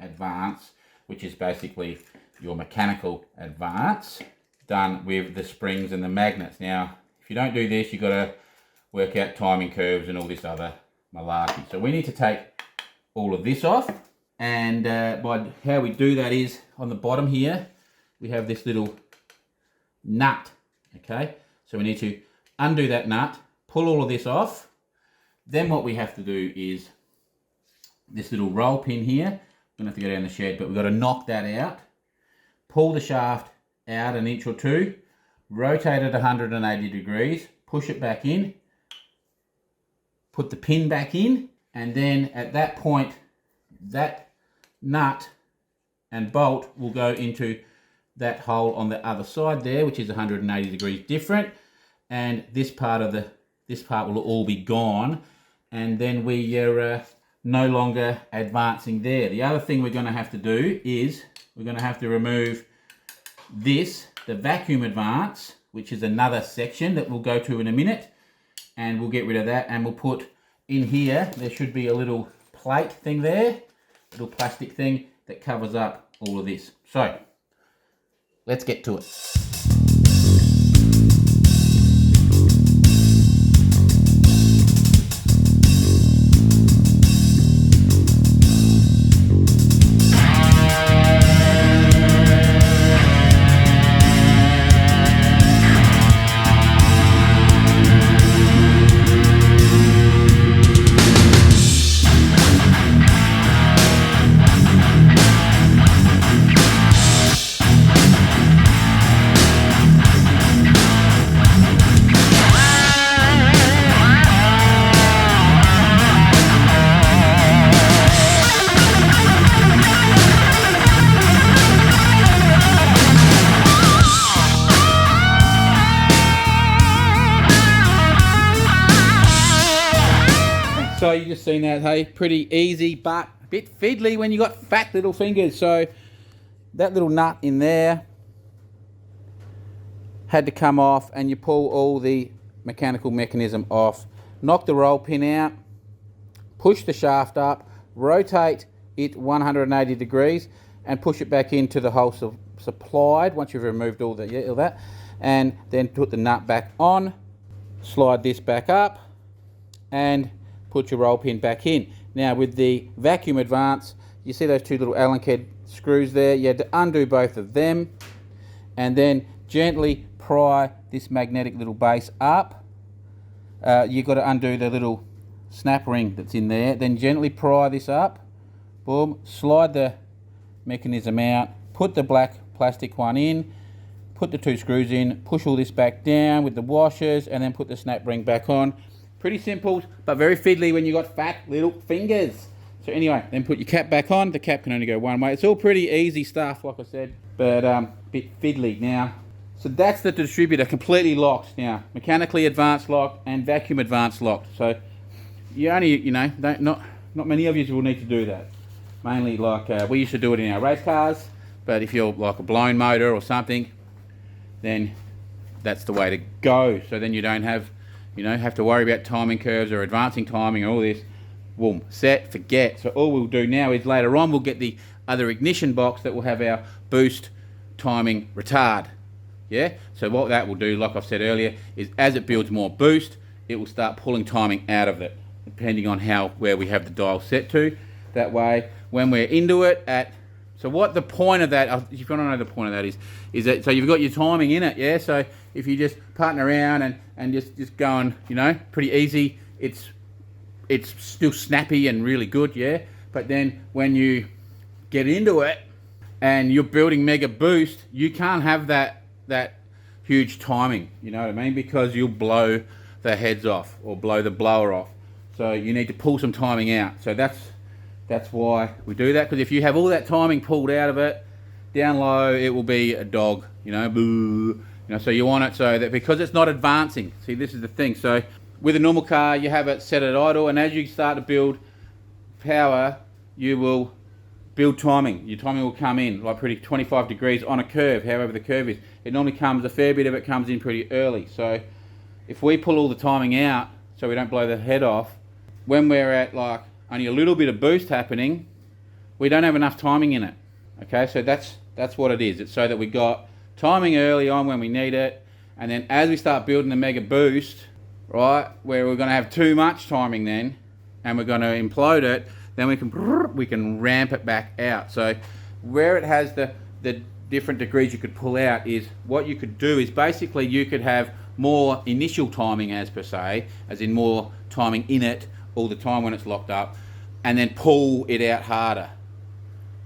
advance, which is basically your mechanical advance done with the springs and the magnets. Now, if you don't do this, you've got to work out timing curves and all this other malarkey. So we need to take all of this off, and by how we do that is on the bottom here, we have this little nut, okay? So we need to undo that nut, pull all of this off. Then what we have to do is this little roll pin here. We're gonna have to go down the shed, but we've got to knock that out, pull the shaft out an inch or two, rotate it 180 degrees, push it back in, put the pin back in, and then at that point, that nut and bolt will go into that hole on the other side there, which is 180 degrees different, and this part will all be gone, and then we are no longer advancing there. The other thing we're going to have to do is we're going to have to remove this, the vacuum advance, which is another section that we'll go to in a minute, and we'll get rid of that, and we'll put in here, there should be a little plate thing there, little plastic thing that covers up all of this. So let's get to it. So you just seen that, hey, pretty easy, but a bit fiddly when you got fat little fingers. So that little nut in there had to come off, and you pull all the mechanical mechanism off. Knock the roll pin out, push the shaft up, rotate it 180 degrees, and push it back into the hole supplied once you've removed all that, and then put the nut back on, slide this back up, and put your roll pin back in. Now with the vacuum advance, you see those two little Allen key screws there? You had to undo both of them, and then gently pry this magnetic little base up. You've got to undo the little snap ring that's in there, then gently pry this up, boom, slide the mechanism out, put the black plastic one in, put the two screws in, push all this back down with the washers, and then put the snap ring back on. Pretty simple, but very fiddly when you got fat little fingers. So anyway, then put your cap back on. The cap can only go one way. It's all pretty easy stuff, like I said, but a bit fiddly. Now, so that's the distributor, completely locked now. Mechanically advanced locked and vacuum advanced locked. So you only, not many of you will need to do that. Mainly like we used to do it in our race cars, but if you're like a blown motor or something, then that's the way to go. So then you don't have to worry about timing curves or advancing timing or all this. Boom, set, forget. So all we'll do now is later on we'll get the other ignition box that will have our boost timing retard. Yeah, so what that will do, like I've said earlier, is as it builds more boost, it will start pulling timing out of it, depending on where we have the dial set to. That way, when we're into it so what the point of that, if you want to know the point of that is that, so you've got your timing in it, yeah? So if you just putting around and just going, pretty easy, it's still snappy and really good, yeah? But then when you get into it and you're building mega boost, you can't have that huge timing, you know what I mean? Because you'll blow the heads off or blow the blower off. So you need to pull some timing out. So that's why we do that, because if you have all that timing pulled out of it, down low, it will be a dog, boo, You know, so you want it so that because it's not advancing. See, this is the thing. So with a normal car, you have it set at idle, and as you start to build power, you will build timing. Your timing will come in like pretty 25 degrees on a curve, however the curve is. It normally comes, a fair bit of it comes in pretty early. So if we pull all the timing out so we don't blow the head off, when we're at like only a little bit of boost happening, we don't have enough timing in it. Okay, so that's what it is. It's so that we got timing early on when we need it, and then as we start building the mega boost, right, where we're going to have too much timing then, and we're going to implode it, then we can ramp it back out. So where it has the different degrees you could pull out is what you could do is basically you could have more initial timing as per se, as in more timing in it all the time when it's locked up, and then pull it out harder.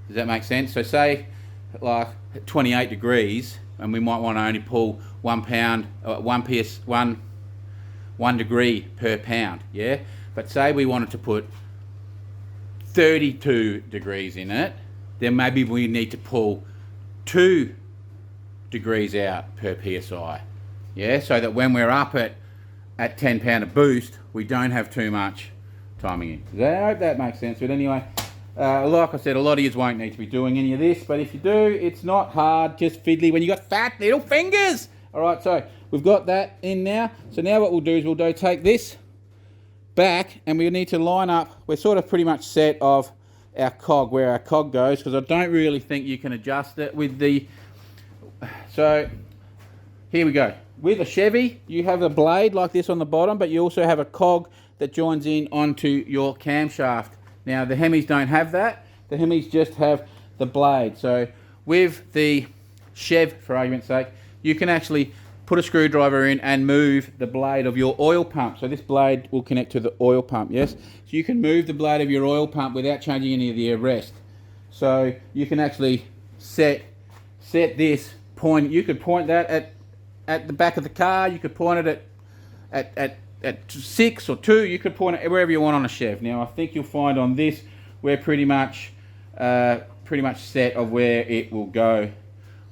Does that make sense? So say like 28 degrees, and we might want to only pull 1 pound, 1 degree per pound, yeah? But say we wanted to put 32 degrees in it, then maybe we need to pull 2 degrees out per PSI, yeah? So that when we're up at 10 pound of boost, we don't have too much timing in. I hope that makes sense. But anyway, like I said, a lot of you won't need to be doing any of this, but if you do, it's not hard, just fiddly when you got fat little fingers. All right, so we've got that in now. So now what we'll do is we'll take this back, and we need to line up. We're sort of pretty much set of our cog, where our cog goes, because I don't really think you can adjust it with the... So here we go. With a Chevy, you have a blade like this on the bottom, but you also have a cog that joins in onto your camshaft. Now the Hemis don't have that. The Hemis just have the blade. So with the Chev, for argument's sake, you can actually put a screwdriver in and move the blade of your oil pump. So this blade will connect to the oil pump, yes? So you can move the blade of your oil pump without changing any of the arrest. So you can actually set this point. You could point that at the back of the car. You could point it at 6 or 2. You could point it wherever you want on a Chev. Now I think you'll find on this we're pretty much set of where it will go.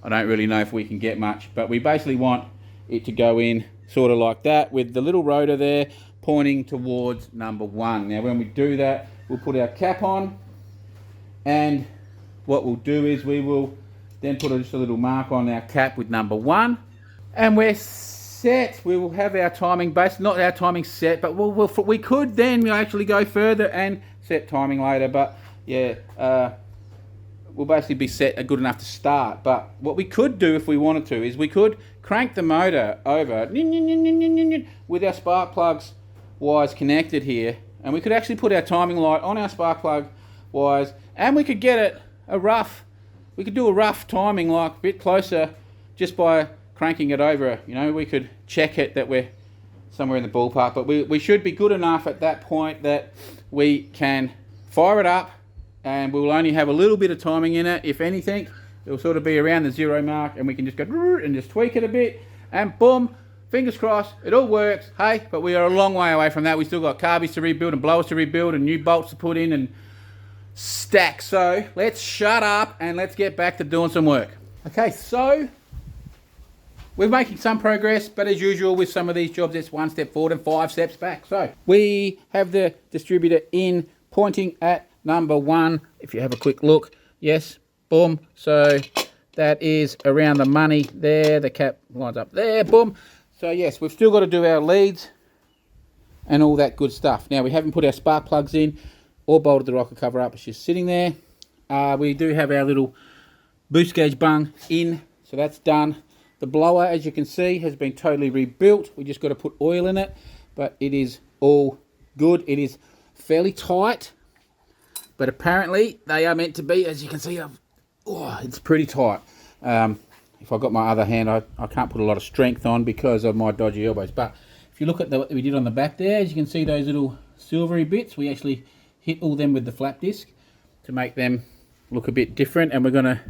I don't really know if we can get much, but we basically want it to go in sort of like that with the little rotor there pointing towards number 1. Now when we do that, we'll put our cap on, and what we'll do is we will then put just a little mark on our cap with number 1, and we're set. We will have our timing base, not our timing set, but we could then actually go further and set timing later, but yeah, we'll basically be set good enough to start. But what we could do if we wanted to is we could crank the motor over with our spark plugs wires connected here, and we could actually put our timing light on our spark plug wires, and we could get it we could do a rough timing like a bit closer just by cranking it over. You know, we could check it that we're somewhere in the ballpark, but we should be good enough at that point that we can fire it up, and we'll only have a little bit of timing in it. If anything, it'll sort of be around the 0 mark, and we can just go and just tweak it a bit, and boom, fingers crossed, it all works. Hey, but we are a long way away from that. We still got carbies to rebuild and blowers to rebuild and new bolts to put in and stack. So let's shut up and let's get back to doing some work. Okay, so we're making some progress, but as usual with some of these jobs, it's 1 step forward and 5 steps back. So we have the distributor in, pointing at number 1. If you have a quick look, yes, boom. So that is around the money there. The cap lines up there, boom. So yes, we've still got to do our leads and all that good stuff. Now we haven't put our spark plugs in or bolted the rocker cover up. It's just sitting there. We do have our little boost gauge bung in, so that's done. The blower, as you can see, has been totally rebuilt. We just got to put oil in it, but it is all good. It is fairly tight, but apparently they are meant to be, as you can see. It's pretty tight. If I got my other hand, I can't put a lot of strength on because of my dodgy elbows. But if you look at what we did on the back there, as you can see those little silvery bits, we actually hit all them with the flap disc to make them look a bit different. And we're going to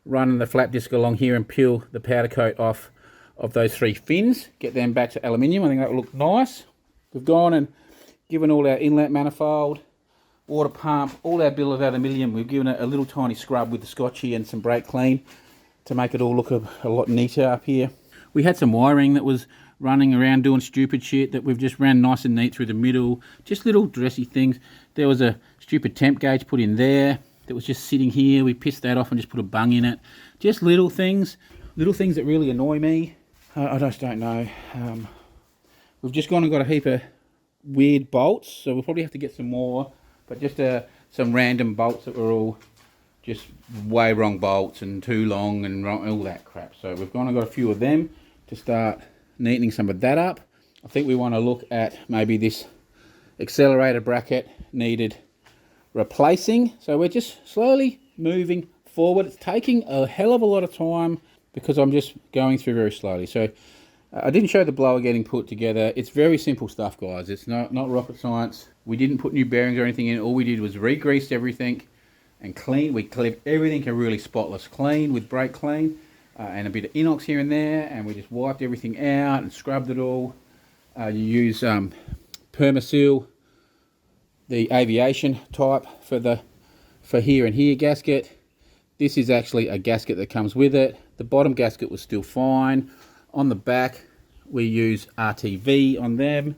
run the flap disc along here and peel the powder coat off of those 3 fins, get them back to aluminium. I think that will look nice. We've gone and given all our inlet manifold, water pump, all our bill of aluminium, we've given it a little tiny scrub with the Scotchy and some brake clean to make it all look a lot neater up here. We had some wiring that was running around doing stupid shit that we've just ran nice and neat through the middle. Just little dressy things. There was a stupid temp gauge put in there that was just sitting here. We pissed that off and just put a bung in it. Just little things that really annoy me. I just don't know. We've just gone and got a heap of weird bolts, so we'll probably have to get some more, but just some random bolts that were all just way wrong bolts and too long and wrong, all that crap. So we've gone and got a few of them to start neatening some of that up. I think we want to look at maybe this accelerator bracket needed replacing. So we're just slowly moving forward. It's taking a hell of a lot of time because I'm just going through very slowly. So I didn't show the blower getting put together. It's very simple stuff, guys. It's not rocket science. We didn't put new bearings or anything in. All we did was re-grease everything and clean. We cleared everything a really spotless clean with brake clean and a bit of inox here and there, and we just wiped everything out and scrubbed it all. You use Permaseal, the aviation type for here and here gasket. This is actually a gasket that comes with it. The bottom gasket was still fine. On the back, we use RTV on them,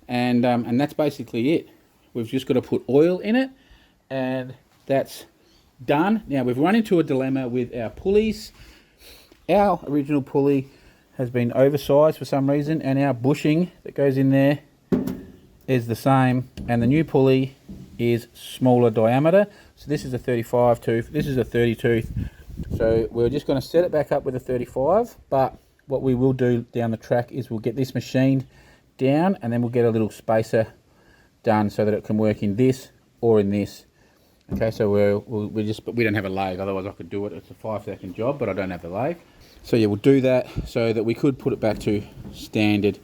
and that's basically it. We've just got to put oil in it, and that's done. Now, we've run into a dilemma with our pulleys. Our original pulley has been oversized for some reason, and our bushing that goes in there is the same, and the new pulley is smaller diameter. So this is a 35 tooth, this is a 30 tooth. So we're just going to set it back up with a 35, but what we will do down the track is we'll get this machined down, and then we'll get a little spacer done so that it can work in this or in this. Okay, so but we don't have a lathe, otherwise I could do it. It's a 5-second job, but I don't have the lathe. So yeah, we'll do that so that we could put it back to standard.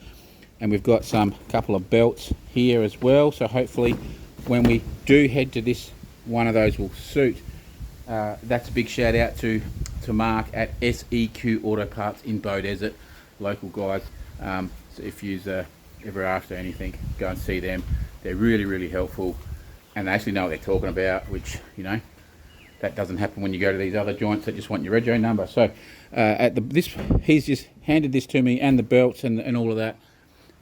And we've got some couple of belts here as well. So hopefully when we do head to this, one of those will suit. That's a big shout out to Mark at SEQ Auto Parts in Bow Desert, local guys. So if you're ever after anything, go and see them. They're really, really helpful, and they actually know what they're talking about, which, you know, that doesn't happen when you go to these other joints that just want your rego number. So he's just handed this to me, and the belts and all of that,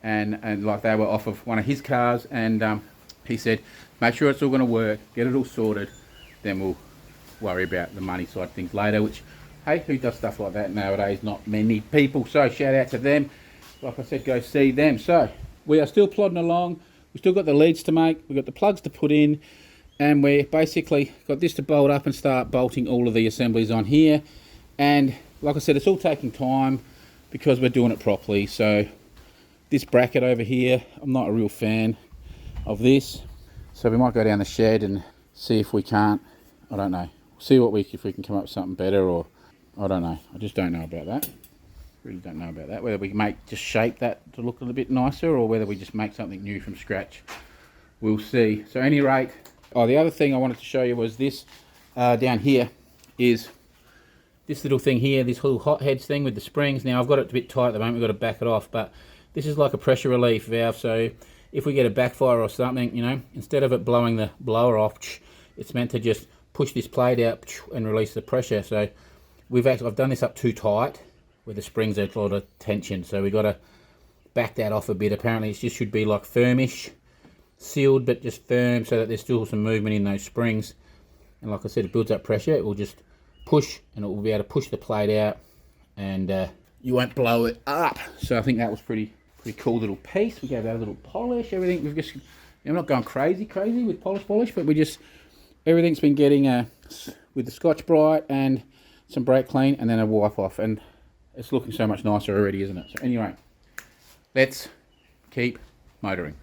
and like they were off of one of his cars, and he said, make sure it's all going to work, get it all sorted, then we'll worry about the money side of things later, which, hey, who does stuff like that nowadays? Not many people. So shout out to them. Like I said, go see them. So we are still plodding along. We've still got the leads to make, we've got the plugs to put in, and we basically got this to bolt up and start bolting all of the assemblies on here. And like I said, it's all taking time because we're doing it properly. So this bracket over here, I'm not a real fan of this, so we might go down the shed and see if we can't, I don't know, see if we can come up with something better, or I don't know. I just don't know about that. Really don't know about that. Whether we just shape that to look a little bit nicer, or whether we just make something new from scratch, we'll see. So at any rate, the other thing I wanted to show you was this down here is this little thing here, this little hot heads thing with the springs. Now I've got it a bit tight at the moment, we've got to back it off, but this is like a pressure relief valve. So if we get a backfire or something, you know, instead of it blowing the blower off, it's meant to just push this plate out and release the pressure. So I've done this up too tight where the springs are a lot of tension, so we've got to back that off a bit. Apparently it just should be like firmish, sealed but just firm, so that there's still some movement in those springs. And like I said, it builds up pressure, it will just push, and it will be able to push the plate out, and you won't blow it up. So I think that was pretty cool little piece. We gave that a little polish, everything. We've just, I'm not going crazy with polish, but everything's been getting with the Scotch Brite and some brake clean, and then a wipe off, and it's looking so much nicer already, isn't it? So anyway, let's keep motoring.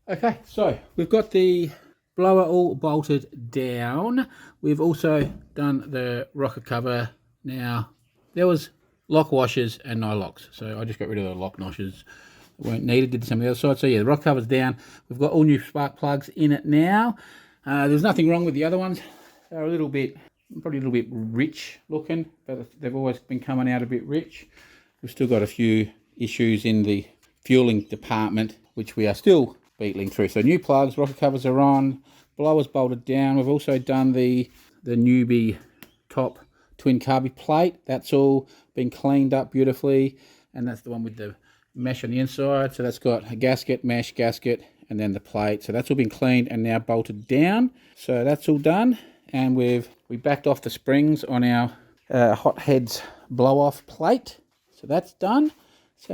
Okay, so we've got the blower all bolted down. We've also done the rocker cover. Now, there was lock washers and no locks, so I just got rid of the lock washers that weren't needed, did some of the other side. So yeah, the rocker cover's down. We've got all new spark plugs in it now. There's nothing wrong with the other ones. They're probably a little bit rich looking, but they've always been coming out a bit rich. We've still got a few issues in the fueling department, which we are still beetling through. So new plugs, rocker covers are on, blower's bolted down. We've also done the newbie top twin carby plate. That's all been cleaned up beautifully, and that's the one with the mesh on the inside. So that's got a gasket, mesh, gasket, and then the plate. So that's all been cleaned and now bolted down. So that's all done, and we backed off the springs on our hot heads blow off plate. So that's done. So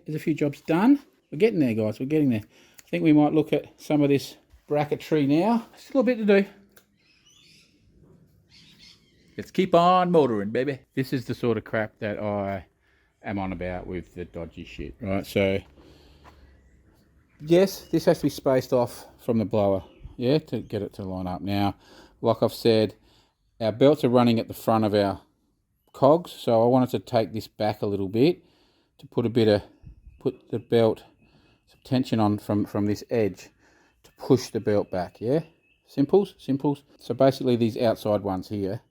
there's a few jobs done. We're getting there, guys. We're getting there. I think we might look at some of this bracketry now. Still a bit to do. Let's keep on motoring, baby. This is the sort of crap that I am on about with the dodgy shit, right? So, yes, this has to be spaced off from the blower, yeah, to get it to line up. Now, like I've said, our belts are running at the front of our cogs, so I wanted to take this back a little bit to put the belt, some tension on from this edge to push the belt back, yeah? Simples. So basically these outside ones here,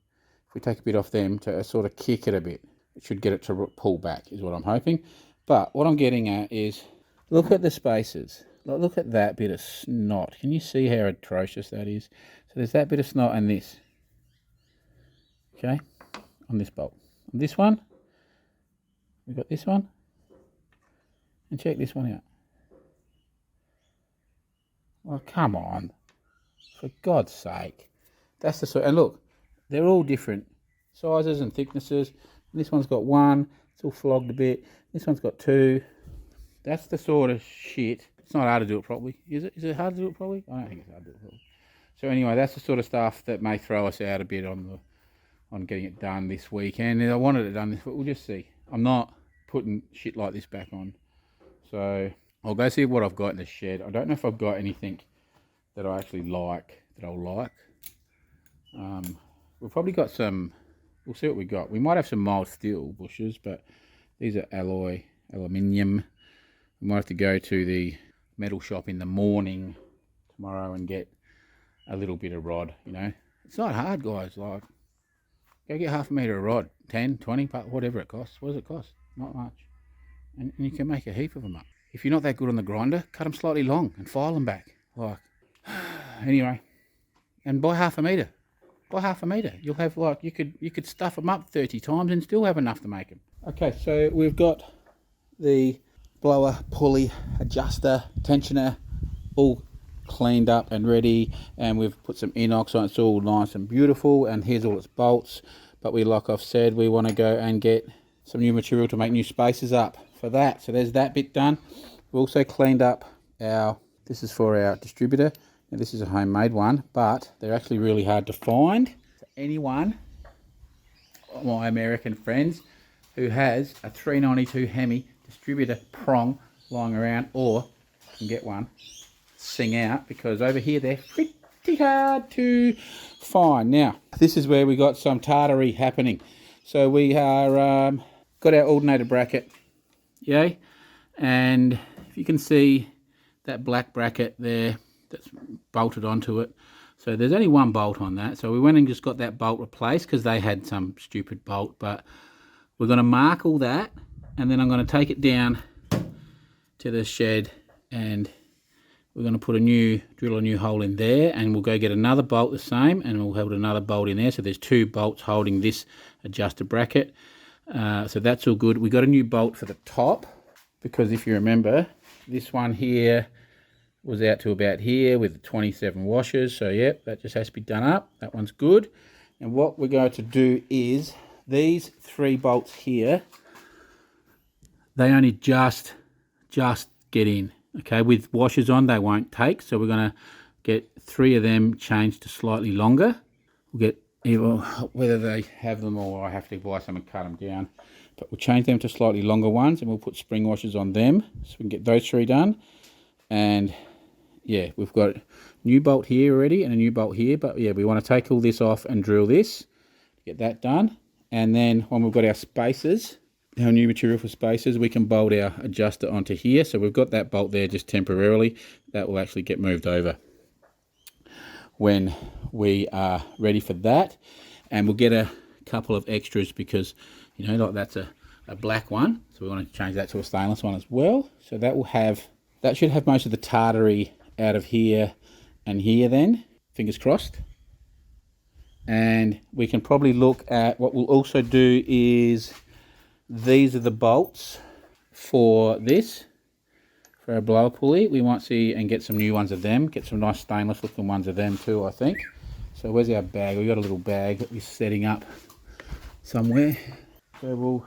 if we take a bit off them to sort of kick it a bit, it should get it to pull back, is what I'm hoping. But what I'm getting at is, look at the spaces. Look at that bit of snot. Can you see how atrocious that is? So there's that bit of snot and this. Okay, on this bolt. On this one, we've got this one. And check this one out. Well, come on. For God's sake. That's the sort, and look, they're all different sizes and thicknesses. This one's got one, it's all flogged a bit. This one's got two. That's the sort of shit. It's not hard to do it properly, is it? Is it hard to do it properly? I don't think it's hard to do it properly. So anyway, that's the sort of stuff that may throw us out a bit on getting it done this weekend. I wanted it done this week. We'll just see. I'm not putting shit like this back on. So I'll go see what I've got in the shed. I don't know if I've got anything that I actually like, that I'll like. We've probably got some, we'll see what we got. We might have some mild steel bushes, but these are aluminium. We might have to go to the metal shop in the morning tomorrow and get a little bit of rod, you know. It's not hard, guys. Like, go get half a metre of rod, 10, 20, whatever it costs. What does it cost? Not much. And you can make a heap of them up. If you're not that good on the grinder, cut them slightly long and file them back. Like, anyway, and buy half a metre. Buy half a metre. You'll have, like, you could stuff them up 30 times and still have enough to make them. Okay, so we've got the blower, pulley, adjuster, tensioner, all cleaned up and ready, and we've put some inox on. It's all nice and beautiful, and here's all its bolts. But we, like I've said, we want to go and get some new material to make new spaces up for that. So there's that bit done. We've also cleaned up this is for our distributor. Now this is a homemade one, but they're actually really hard to find. So anyone, my American friends, who has a 392 HEMI distributor prong lying around, or can get one, sing out, because over here they're pretty hard to find. Now this is where we got some tartary happening. So we are got our alternator bracket, yay, and if you can see that black bracket there that's bolted onto it, so there's only one bolt on that, so we went and just got that bolt replaced because they had some stupid bolt. But we're going to mark all that, and then I'm going to take it down to the shed, and we're going to drill a new hole in there, and we'll go get another bolt the same, and we'll hold another bolt in there. So there's two bolts holding this adjuster bracket. So that's all good. We got a new bolt for the top, because if you remember, this one here was out to about here with 27 washers. So yep, that just has to be done up. That one's good. And what we're going to do is these three bolts here, they only just get in. Okay, with washers on, they won't take. So we're going to get three of them changed to slightly longer. We'll get either whether they have them or I have to buy some and cut them down. But we'll change them to slightly longer ones, and we'll put spring washers on them so we can get those three done. And yeah, we've got a new bolt here already and a new bolt here. But yeah, we want to take all this off and drill this to get that done. And then when we've got our spacers, our new material for spacers, we can bolt our adjuster onto here. So we've got that bolt there just temporarily. That will actually get moved over when we are ready for that. And we'll get a couple of extras because, you know, like that's a black one. So we want to change that to a stainless one as well. So that should have most of the tartary out of here and here then, fingers crossed. And we can probably look at what we'll also do is, these are the bolts for this, for our blower pulley. We might see and get some new ones of them, get some nice stainless looking ones of them too, I think. So where's our bag? We've got a little bag that we're setting up somewhere. So we'll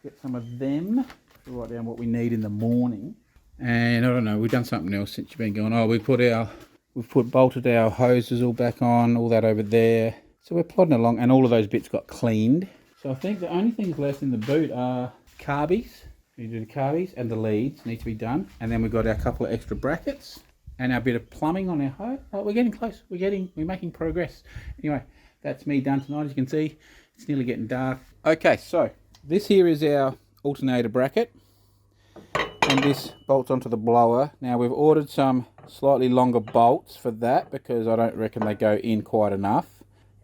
get some of them to write down what we need in the morning. And I don't know, we've done something else since you've been going. Oh, we've bolted our hoses all back on, all that over there. So we're plodding along, and all of those bits got cleaned. So I think the only things left in the boot are carbies. We do the carbies and the leads need to be done. And then we've got our couple of extra brackets and our bit of plumbing on our hose. Oh, we're getting close. We're making progress. Anyway, that's me done tonight. As you can see, it's nearly getting dark. Okay, so this here is our alternator bracket. And this bolts onto the blower. Now we've ordered some slightly longer bolts for that because I don't reckon they go in quite enough.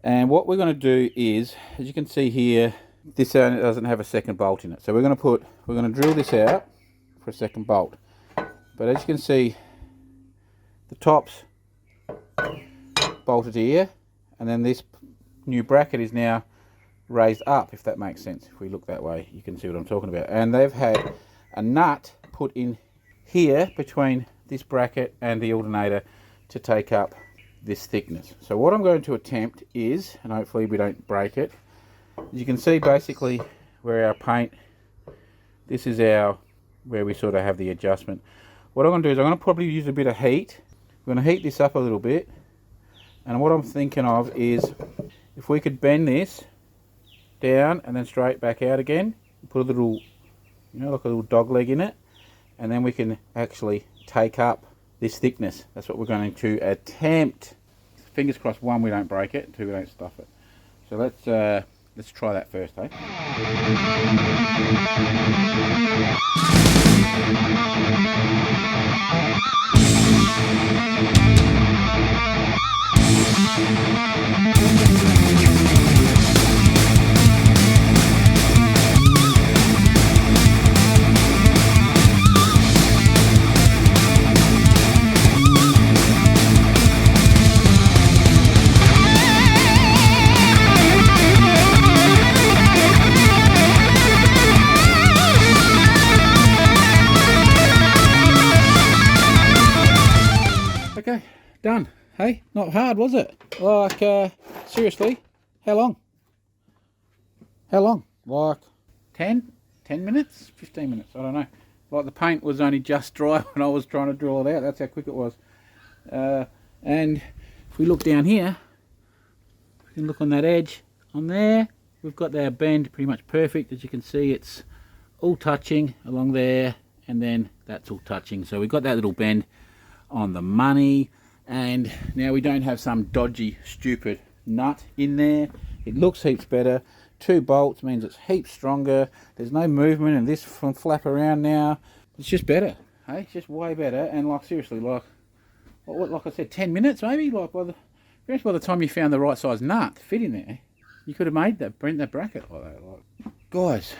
And what we're going to do is, as you can see here, this doesn't have a second bolt in it. So we're going to drill this out for a second bolt. But as you can see, the top's bolted here, and then this new bracket is now raised up, if that makes sense. If we look that way, you can see what I'm talking about. And they've had a nut put in here between this bracket and the alternator to take up this thickness. So what I'm going to attempt is, and hopefully we don't break it, as you can see basically where our paint, this is where we sort of have the adjustment. What I'm going to do is I'm going to probably use a bit of heat. I'm going to heat this up a little bit, and what I'm thinking of is if we could bend this down and then straight back out again, put a little, you know, like a little dog leg in it, and then we can actually take up this thickness. That's what we're going to attempt. Fingers crossed, 1, we don't break it, 2, we don't stuff it. So let's try that first, eh? Okay, done. Hey, not hard, was it? Like, seriously, how long? How long? Like 10 minutes? 15 minutes, I don't know. Like the paint was only just dry when I was trying to draw it out. That's how quick it was. And if we look down here, we can look on that edge on there. We've got our bend pretty much perfect. As you can see, it's all touching along there, and then that's all touching. So we've got that little bend on the money, and now we don't have some dodgy stupid nut in there. It looks heaps better. 2 bolts means it's heaps stronger. There's no movement and this from flap around now. It's just better, hey? It's just way better. And like seriously, like I said, 10 minutes maybe. Like by the time you found the right size nut to fit in there, you could have made that, bent that bracket like that. Like, guys,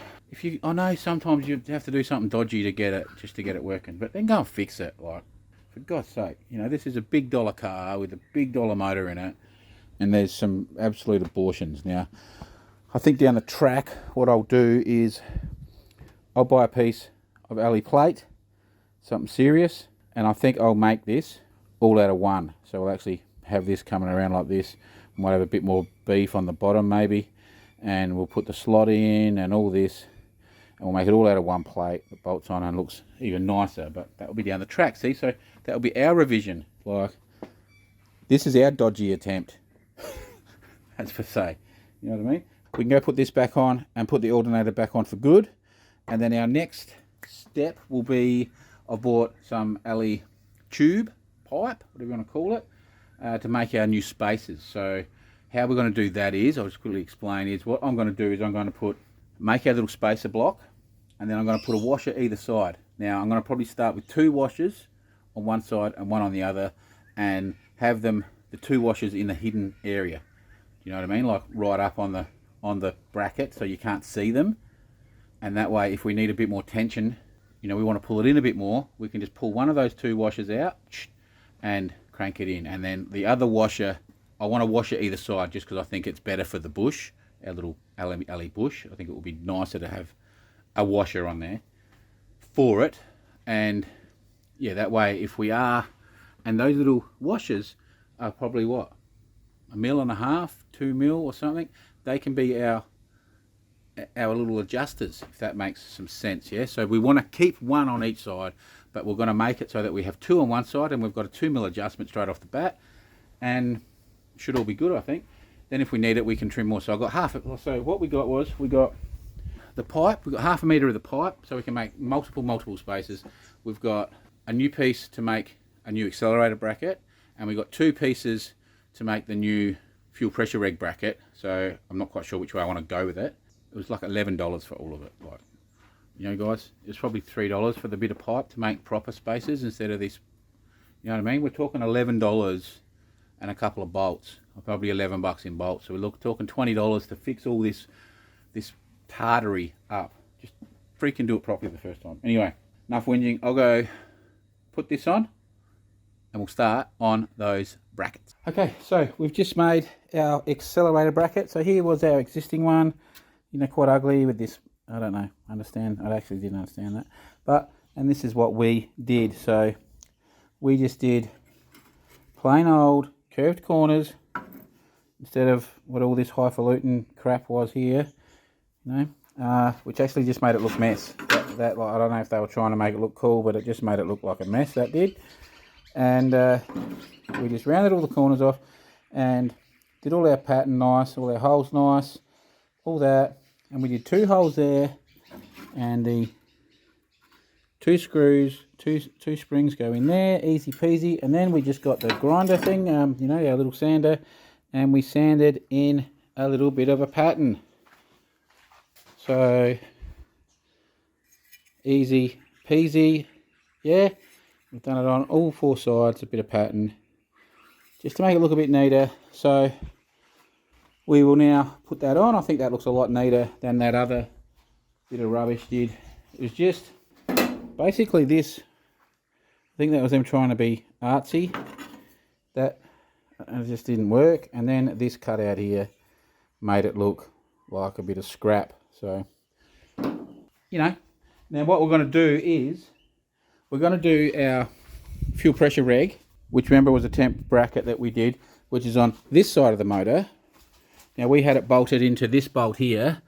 I know sometimes you have to do something dodgy to get it, just to get it working, but then go and fix it. Like, for God's sake, you know, this is a big dollar car with a big dollar motor in it, and there's some absolute abortions. Now, I think down the track, what I'll do is I'll buy a piece of alley plate, something serious, and I think I'll make this all out of one. So we'll actually have this coming around like this. Might have a bit more beef on the bottom maybe, and we'll put the slot in and all this, and we'll make it all out of one plate. It bolts on and looks even nicer, but that will be down the track, see? So that will be our revision. Like, this is our dodgy attempt, as per se. You know what I mean? We can go put this back on and put the alternator back on for good. And then our next step will be, I've bought some alley tube, pipe, whatever you want to call it, to make our new spacers. So how we're going to do that is, I'll just quickly explain, is what I'm going to do is I'm going to make our little spacer block, and then I'm going to put a washer either side. Now I'm going to probably start with 2 washers on one side and 1 on the other, and have them, the 2 washers in the hidden area. You know what I mean? Like right up on the bracket, so you can't see them. And that way, if we need a bit more tension, you know, we want to pull it in a bit more, we can just pull one of those 2 washers out and crank it in. And then the other washer, I want to wash it either side, just because I think it's better for the bush, our little alley bush. I think it would be nicer to have a washer on there for it. And yeah, that way if we are, and those little washers are probably what, 1.5 mil, 2 mil or something, they can be our little adjusters, if that makes some sense. Yeah, so we want to keep one on each side, but we're going to make it so that we have 2 on one side, and we've got a 2 mil adjustment straight off the bat, and should all be good, I think. Then if we need it, we can trim more. So I got half. So what we got was, we got the pipe. We got 1/2 meter of the pipe, so we can make multiple spaces. We've got a new piece to make a new accelerator bracket, and we got 2 pieces to make the new fuel pressure reg bracket. So I'm not quite sure which way I want to go with it. It was like $11 for all of it. Like, you know, guys, it was probably $3 for the bit of pipe to make proper spaces instead of this. You know what I mean? We're talking $11 and a couple of bolts, or probably $11 in bolts. So we're talking $20 to fix all this tartary up. Just freaking do it properly the first time. Anyway, enough whinging. I'll go put this on, and we'll start on those brackets. Okay, so we've just made our accelerator bracket. So here was our existing one, you know, quite ugly with this, I don't know, understand, I actually didn't understand that. But, and this is what we did. So we just did plain old curved corners instead of what all this highfalutin crap was here, you know, which actually just made it look mess. That like, I don't know if they were trying to make it look cool, but it just made it look like a mess, that did. And we just rounded all the corners off and did all our pattern nice, all our holes nice, all that. And we did 2 holes there, and the 2 screws, two springs go in there, easy peasy. And then we just got the grinder thing, you know, our little sander, and we sanded in a little bit of a pattern. So easy peasy, yeah. We've done it on all 4 sides, a bit of pattern, just to make it look a bit neater. So we will now put that on. I think that looks a lot neater than that other bit of rubbish did. It was just basically this. I think that was them trying to be artsy. That just didn't work. And then this cutout here made it look like a bit of scrap. So, you know, now what we're going to do is we're going to do our fuel pressure reg, which remember was a temp bracket that we did, which is on this side of the motor. Now we had it bolted into this bolt here.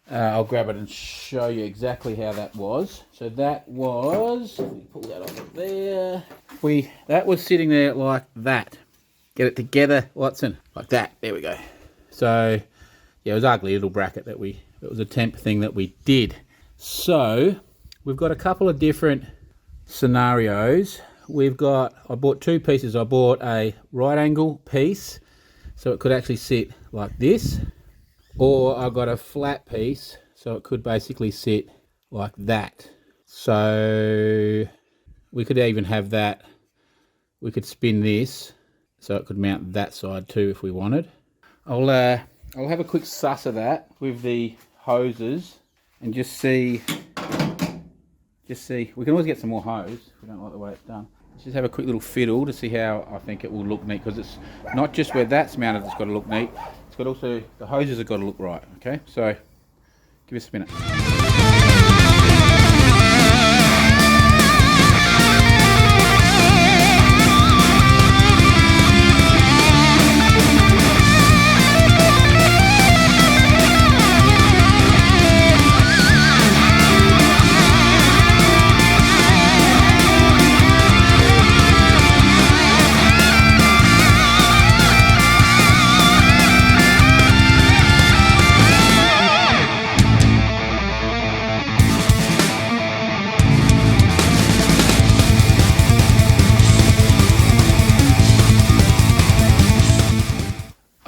I'll grab it and show you exactly how that was. So that was, let me pull that off of there. That was sitting there like that. Get it together, Watson, like that. There we go. So yeah, it was an ugly little bracket that it was a temp thing that we did. So we've got a couple of different scenarios. I bought 2 pieces. I bought a right angle piece, so it could actually sit like this, or I got a flat piece, so it could basically sit like that. So we could even have that, we could spin this, so it could mount that side too if we wanted. I'll have a quick suss of that with the hoses and just see, we can always get some more hose if we don't like the way it's done. Let's just have a quick little fiddle to see how I think it will look neat, because it's not just where that's mounted that's got to look neat, it's got also, the hoses have got to look right, okay? So, give us a minute.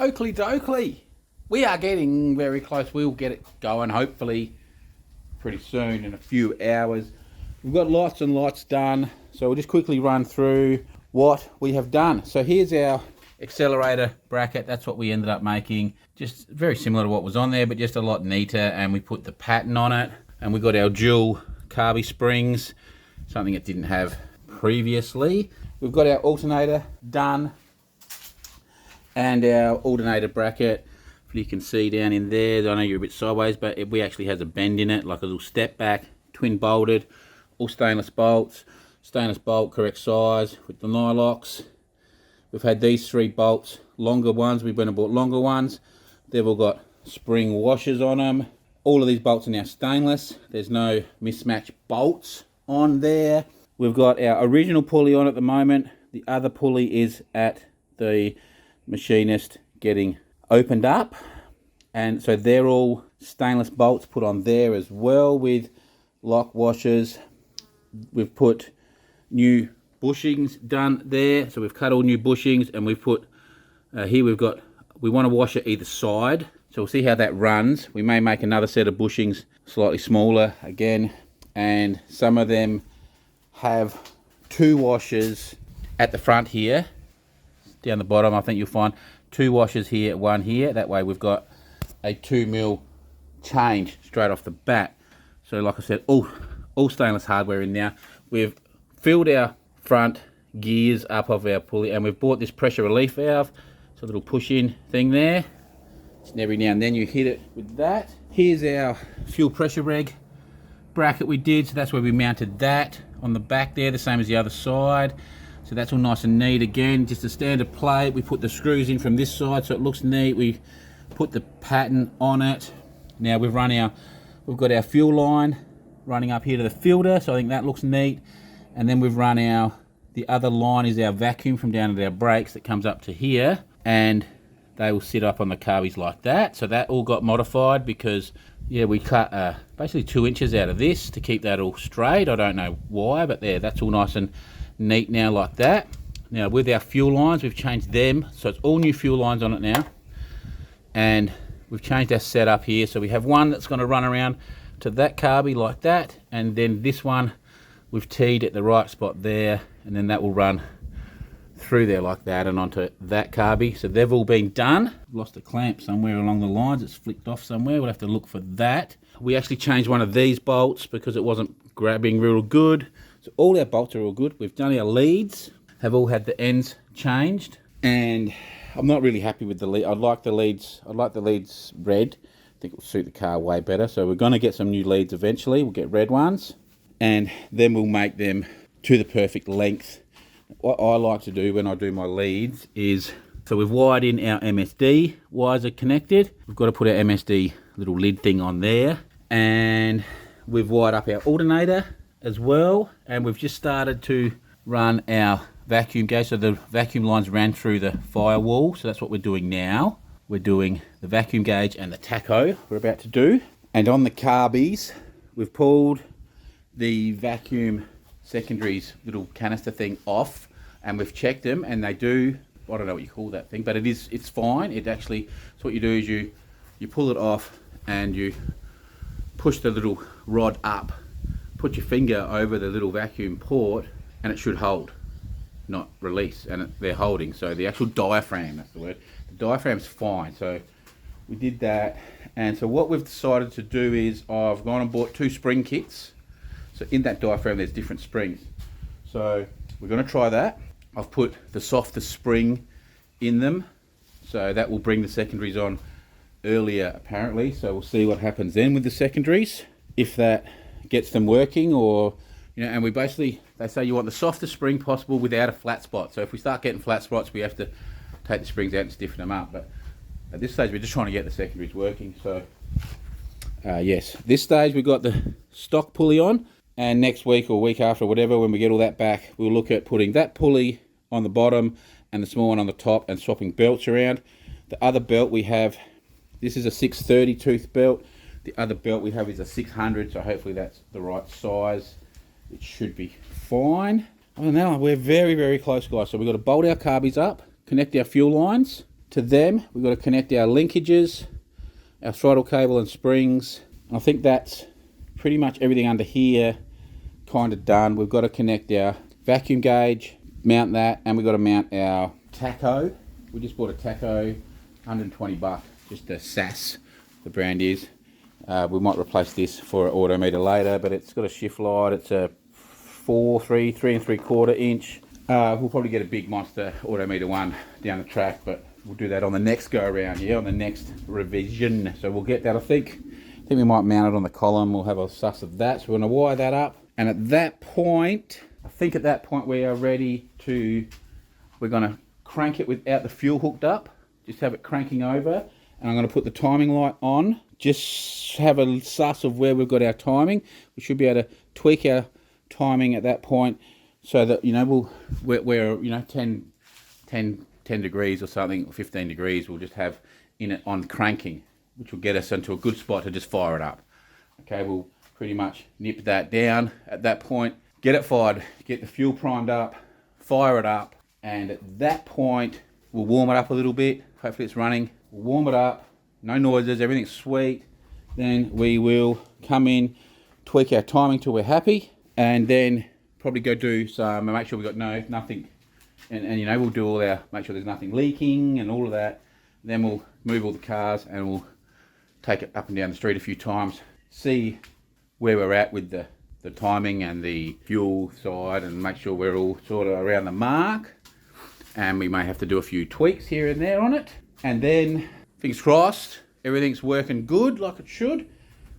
Oakley dokley, we are getting very close. We'll get it going hopefully pretty soon, in a few hours. We've got lots and lots done, so we'll just quickly run through what we have done. So here's our accelerator bracket. That's what we ended up making, just very similar to what was on there, but just a lot neater. And we put the pattern on it, and we got our dual carby springs, something it didn't have previously. We've got our alternator done, and our alternator bracket, you can see down in there, I know you're a bit sideways, but we actually has a bend in it, like a little step back, twin bolted. all stainless bolts, stainless bolt, correct size with the nylocks. We've had these 3 bolts, longer ones. We've been and bought longer ones. They've all got spring washers on them. All of these bolts are now stainless. There's no mismatch bolts on there. We've got our original pulley on at the moment. The other pulley is at the machinist getting opened up. And so they're all stainless bolts put on there as well with lock washers. We've put new bushings done there. So we've cut all new bushings, and we've put, here we want to wash it either side. So we'll see how that runs. We may make another set of bushings slightly smaller again. And some of them have 2 washers at the front here. Down the bottom, I think you'll find 2 washers here, 1 here. That way we've got a 2mm change straight off the bat. So like I said, all stainless hardware in now. We've filled our front gears up of our pulley, and we've bought this pressure relief valve. It's a little push-in thing there. And every now and then you hit it with that. Here's our fuel pressure reg bracket we did. So that's where we mounted that on the back there, the same as the other side. So that's all nice and neat. Again, just a standard plate. We put the screws in from this side so it looks neat. We put the pattern on it. Now we've got our fuel line running up here to the filter, so I think that looks neat. And then we've run the other line is our vacuum from down at our brakes that comes up to here, and they will sit up on the carbies like that. So that all got modified because, yeah, we cut basically 2 inches out of this to keep that all straight. I don't know why, but there, that's all nice and neat now like that. Now with our fuel lines, we've changed them. So it's all new fuel lines on it now. And we've changed our setup here. So we have one that's going to run around to that carby like that. And then this one, we've teed at the right spot there. And then that will run through there like that and onto that carby. So they've all been done. Lost a clamp somewhere along the lines. It's flicked off somewhere. We'll have to look for that. We actually changed one of these bolts because it wasn't grabbing real good. So all our bolts are all good. We've done our leads, have all had the ends changed, and I'm not really happy with the lead. I'd like the leads red. I think it will suit the car way better. So we're going to get some new leads eventually. We'll get red ones, and then we'll make them to the perfect length. What I like to do when I do my leads is, so we've wired in our MSD, wires are connected. We've got to put our MSD little lid thing on there, and we've wired up our alternator as well, and we've just started to run our vacuum gauge. So the vacuum lines ran through the firewall, so that's what we're doing now. We're doing the vacuum gauge and the tacho we're about to do. And on the carbies, we've pulled the vacuum secondaries little canister thing off, and we've checked them, and they do, I don't know what you call that thing, but it's fine. It actually, so what you do is you pull it off and you push the little rod up, put your finger over the little vacuum port, and it should hold, not release, and they're holding. So the actual diaphragm, that's the word, the diaphragm's fine. So we did that, and so what we've decided to do is I've gone and bought 2 spring kits. So in that diaphragm there's different springs, so we're going to try that. I've put the softest spring in them, so that will bring the secondaries on earlier apparently. So we'll see what happens then with the secondaries, if that gets them working, or and we basically, they say you want the softest spring possible without a flat spot. So if we start getting flat spots, we have to take the springs out and stiffen them up. But at this stage we're just trying to get the secondaries working. So yes, this stage we've got the stock pulley on, and next week or week after or whatever, when we get all that back, we'll look at putting that pulley on the bottom and the small one on the top and swapping belts around. The other belt we have, this is a 630 tooth belt. The other belt we have is a 600, so hopefully that's the right size. It should be fine. I don't know, we're very, very close, guys. So we've got to bolt our carbies up, connect our fuel lines to them. We've got to connect our linkages, our throttle cable and springs. I think that's pretty much everything under here kind of done. We've got to connect our vacuum gauge, mount that, and we've got to mount our tacho. We just bought a tacho, 120 bucks, just a SAS, the brand is. We might replace this for an autometer later, but it's got a shift light. It's a 3 3/4 inch. We'll probably get a big monster autometer one down the track, but we'll do that on the next go around, on the next revision. So we'll get that, I think we might mount it on the column. We'll have a suss of that. So we're going to wire that up, And at that point, I think at that point we are ready to, we're going to crank it without the fuel hooked up. Just have it cranking over. And I'm going to put the timing light on. Just have a suss of where we've got our timing. We should be able to tweak our timing at that point so that, you know, we're you know, 10 degrees or something, or 15 degrees, we'll just have in it on cranking, which will get us into a good spot to just fire it up. Okay, we'll pretty much nip that down at that point, get it fired, get the fuel primed up, fire it up, and at that point, we'll warm it up a little bit. Hopefully it's running. We'll warm it up, no noises, everything's sweet. Then we will come in, tweak our timing till we're happy, and then probably go do some, make sure we've got nothing, and you know, we'll do all our, make sure there's nothing leaking and all of that. Then we'll move all the cars and we'll take it up and down the street a few times, see where we're at with the timing and the fuel side, and make sure we're all sort of around the mark. And we may have to do a few tweaks here and there on it. And then, fingers crossed, everything's working good like it should.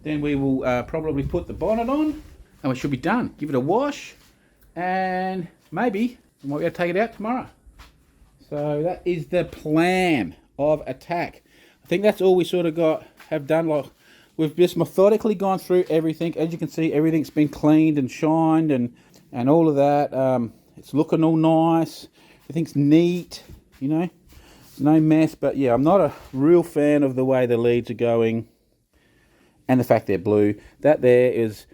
Then we will probably put the bonnet on and we should be done. Give it a wash and maybe we might be able to take it out tomorrow. So that is the plan of attack. I think that's all we sort of have done. Like, we've just methodically gone through everything. As you can see, everything's been cleaned and shined and all of that. It's looking all nice. Everything's neat, you know. No mess, but yeah, I'm not a real fan of the way the leads are going and the fact they're blue. That there is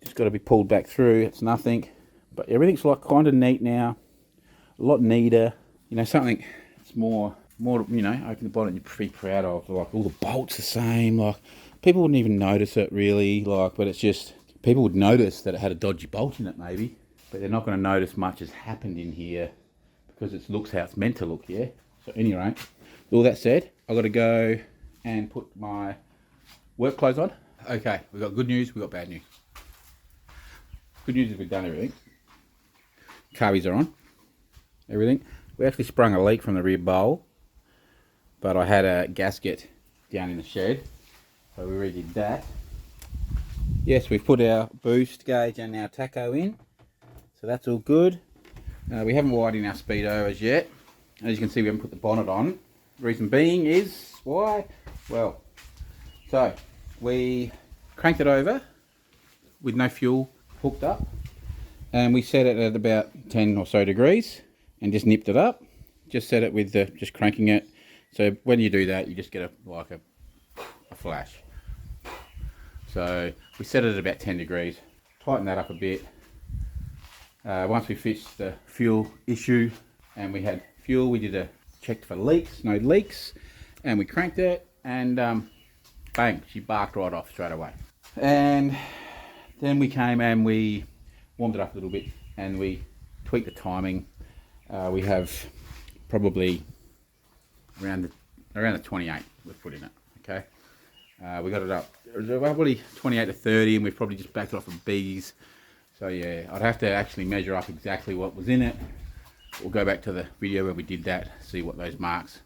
just got to be pulled back through. It's nothing, but everything's like kind of neat now, a lot neater. You know, something that's more, you know, open the bonnet you're pretty proud of. Like all the bolts the same. Like people wouldn't even notice it really. Like, but it's just people would notice that it had a dodgy bolt in it maybe, but they're not going to notice much has happened in here because it looks how it's meant to look. Yeah. So anyway, with all that said, I've got to go and put my work clothes on. Okay, we've got good news, we've got bad news. Good news is we've done everything. Carbies are on, everything. We actually sprung a leak from the rear bowl, but I had a gasket down in the shed, so we redid that. Yes, we've put our boost gauge and our tacho in, so that's all good. We haven't wired in our speedo as yet. As you can see, we haven't put the bonnet on. The reason being is, why? Well, so we cranked it over with no fuel hooked up, and we set it at about 10 or so degrees and just nipped it up. Just set it with just cranking it. So when you do that, you just get like a flash. So we set it at about 10 degrees, tighten that up a bit. Once we fixed the fuel issue and we had fuel, we did a check for leaks, no leaks, and we cranked it, and bang, she barked right off straight away. And then we came and we warmed it up a little bit and we tweaked the timing. We have probably around the 28 we've put in it. Okay, we got it up probably 28 to 30, and we've probably just backed it off of B's. So yeah, I'd have to actually measure up exactly what was in it. We'll go back to the video where we did that, see what those marks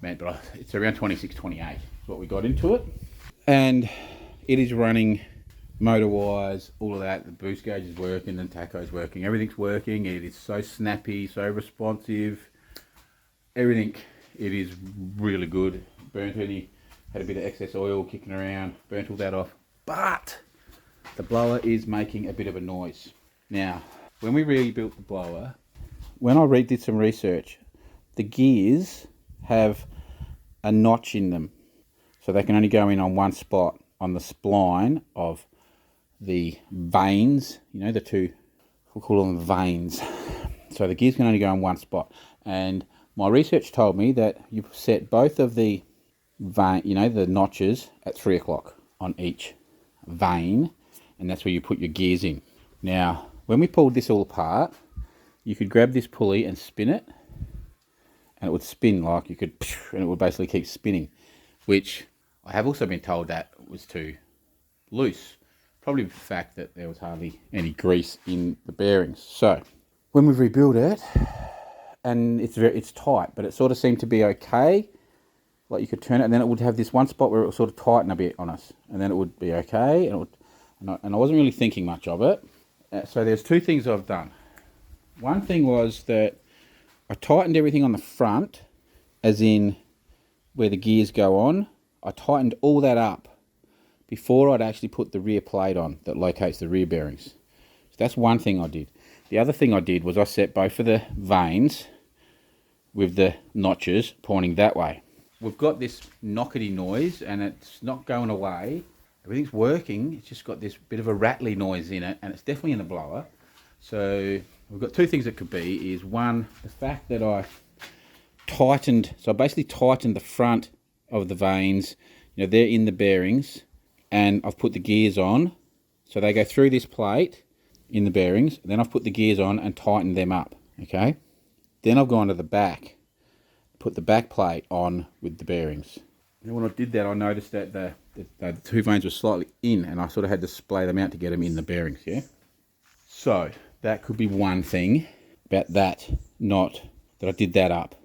meant, but it's around 26, 28 is what we got into it. And it is running motor wise, all of that. The boost gauge is working, the tacho's working, everything's working. It is so snappy, so responsive, everything. It is really good. Had a bit of excess oil kicking around, burnt all that off, but the blower is making a bit of a noise. Now, when we rebuilt the blower, when I did some research, the gears have a notch in them, so they can only go in on one spot on the spline of the vanes. You know, the two, we'll call them vanes. So the gears can only go in one spot, and my research told me that you set both of the vane, you know, the notches at 3 o'clock on each vane, and that's where you put your gears in. Now, when we pulled this all apart, you could grab this pulley and spin it, and it would spin like you could, and it would basically keep spinning, which I have also been told that was too loose. Probably the fact that there was hardly any grease in the bearings. So when we rebuilt it, and it's tight, but it sort of seemed to be okay. Like you could turn it, and then it would have this one spot where it would sort of tighten a bit on us, and then it would be okay, and I wasn't really thinking much of it. So there's two things I've done. One thing was that I tightened everything on the front, as in where the gears go on. I tightened all that up before I'd actually put the rear plate on that locates the rear bearings. So that's one thing I did. The other thing I did was I set both of the vanes with the notches pointing that way. We've got this knockety noise and it's not going away. Everything's working, it's just got this bit of a rattly noise in it, and it's definitely in the blower. So we've got two things it could be. Is one, the fact that I tightened, so I basically tightened the front of the vanes, you know, they're in the bearings, and I've put the gears on, so they go through this plate in the bearings, then I've put the gears on and tightened them up, okay? Then I've gone to the back, put the back plate on with the bearings. And when I did that, I noticed that the two vanes were slightly in, and I sort of had to splay them out to get them in the bearings, yeah? So that could be one thing about that, not that I did that up.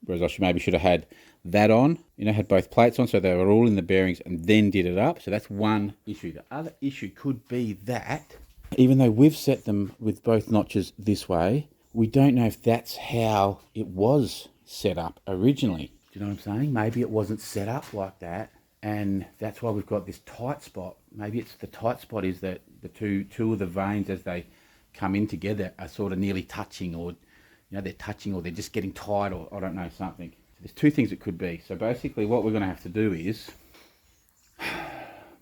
Whereas I maybe should have had that on, you know, had both plates on so they were all in the bearings and then did it up. So that's one issue. The other issue could be that even though we've set them with both notches this way, we don't know if that's how it was set up originally. Do you know what I'm saying? Maybe it wasn't set up like that, and that's why we've got this tight spot. Maybe it's the tight spot is that the two of the vanes as they come in together are sort of nearly touching, or you know, they're touching, or they're just getting tight, or I don't know, something. So there's two things it could be. So basically what we're going to have to do is,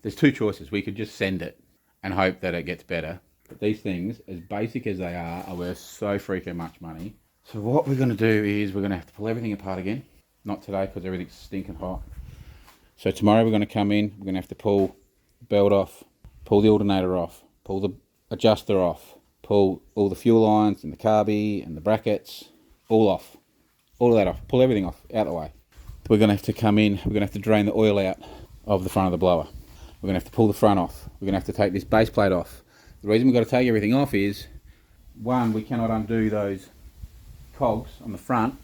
there's two choices. We could just send it and hope that it gets better. But these things, as basic as they are worth so freaking much money. So what we're going to do is we're going to have to pull everything apart again. Not today because everything's stinking hot. So tomorrow we're going to come in, we're going to have to pull the belt off, pull the alternator off, pull the adjuster off, pull all the fuel lines and the carby and the brackets, all off. All of that off. Pull everything off, out of the way. We're going to have to come in, we're going to have to drain the oil out of the front of the blower. We're going to have to pull the front off. We're going to have to take this base plate off. The reason we've got to take everything off is, one, we cannot undo those cogs on the front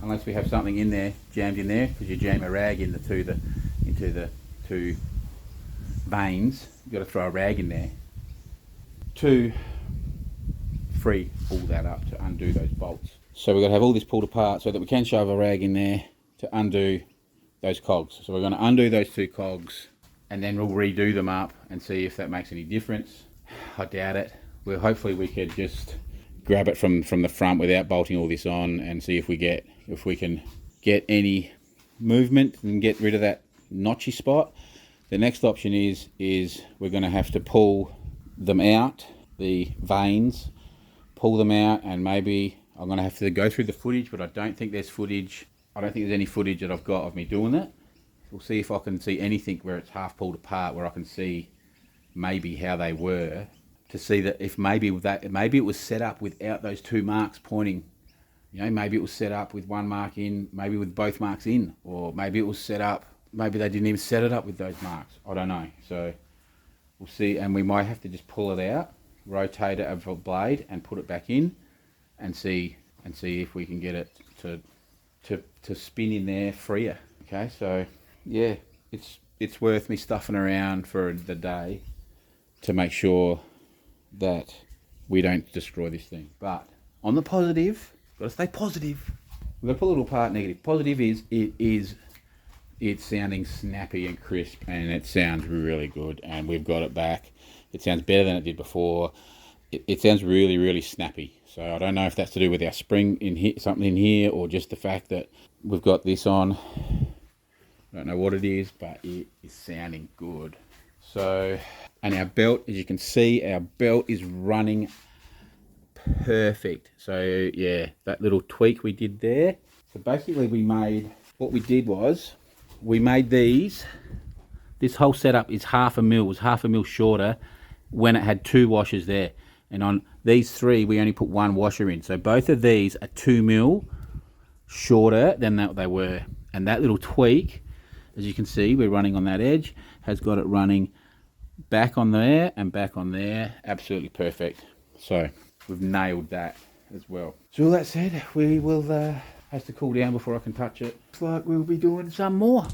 unless we have something in there, jammed in there, because you jam a rag into the two vanes. You've got to throw a rag in there to free all that up to undo those bolts. So we've got to have all this pulled apart so that we can shove a rag in there to undo those cogs. So we're going to undo those two cogs and then we'll redo them up and see if that makes any difference. I doubt it. Well, hopefully we could just grab it from the front without bolting all this on and see if we can get any movement and get rid of that notchy spot. The next option is we're going to have to pull them out, the vanes, pull them out, and maybe I'm going to have to go through the footage, but I don't think there's footage. I don't think there's any footage that I've got of me doing that. We'll see if I can see anything where it's half pulled apart, where I can see maybe how they were, to see that if maybe it was set up without those two marks pointing. You know, maybe it was set up with one mark in, maybe with both marks in, or maybe it was set up, maybe they didn't even set it up with those marks. I don't know. So we'll see, and we might have to just pull it out, rotate it over a blade and put it back in and see if we can get it to spin in there freer. Okay, so yeah, it's worth me stuffing around for the day to make sure that we don't destroy this thing. But on the positive, got to stay positive. We've got to pull a little part negative. Positive is it's sounding snappy and crisp, and it sounds really good, and we've got it back. It sounds better than it did before. It sounds really, really snappy. So I don't know if that's to do with our spring in here, something in here, or just the fact that we've got this on. I don't know what it is, but it is sounding good. So, and our belt, as you can see, our belt is running perfect. So yeah, that little tweak we did there. So basically what we did was we made this whole setup is half a mil shorter when it had two washers there. And on these three, we only put one washer in. So both of these are 2 mil shorter than that they were. And that little tweak, as you can see, we're running on that edge, has got it running back on there and back on there. Absolutely perfect. So we've nailed that as well. So all that said, we will have to cool down before I can touch it. Looks like we'll be doing some more.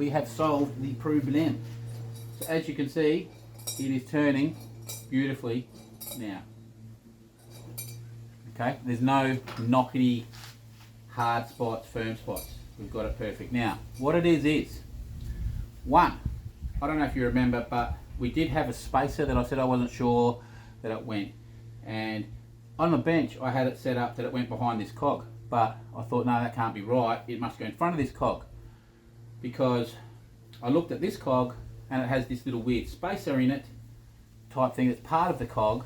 we have solved the problem. So as you can see, it is turning beautifully now. Okay, there's no knockety, hard spots, firm spots. We've got it perfect. Now, what it is one, I don't know if you remember, but we did have a spacer that I said I wasn't sure that it went. And on the bench, I had it set up that it went behind this cog. But I thought, no, that can't be right. It must go in front of this cog. Because I looked at this cog and it has this little weird spacer in it type thing that's part of the cog.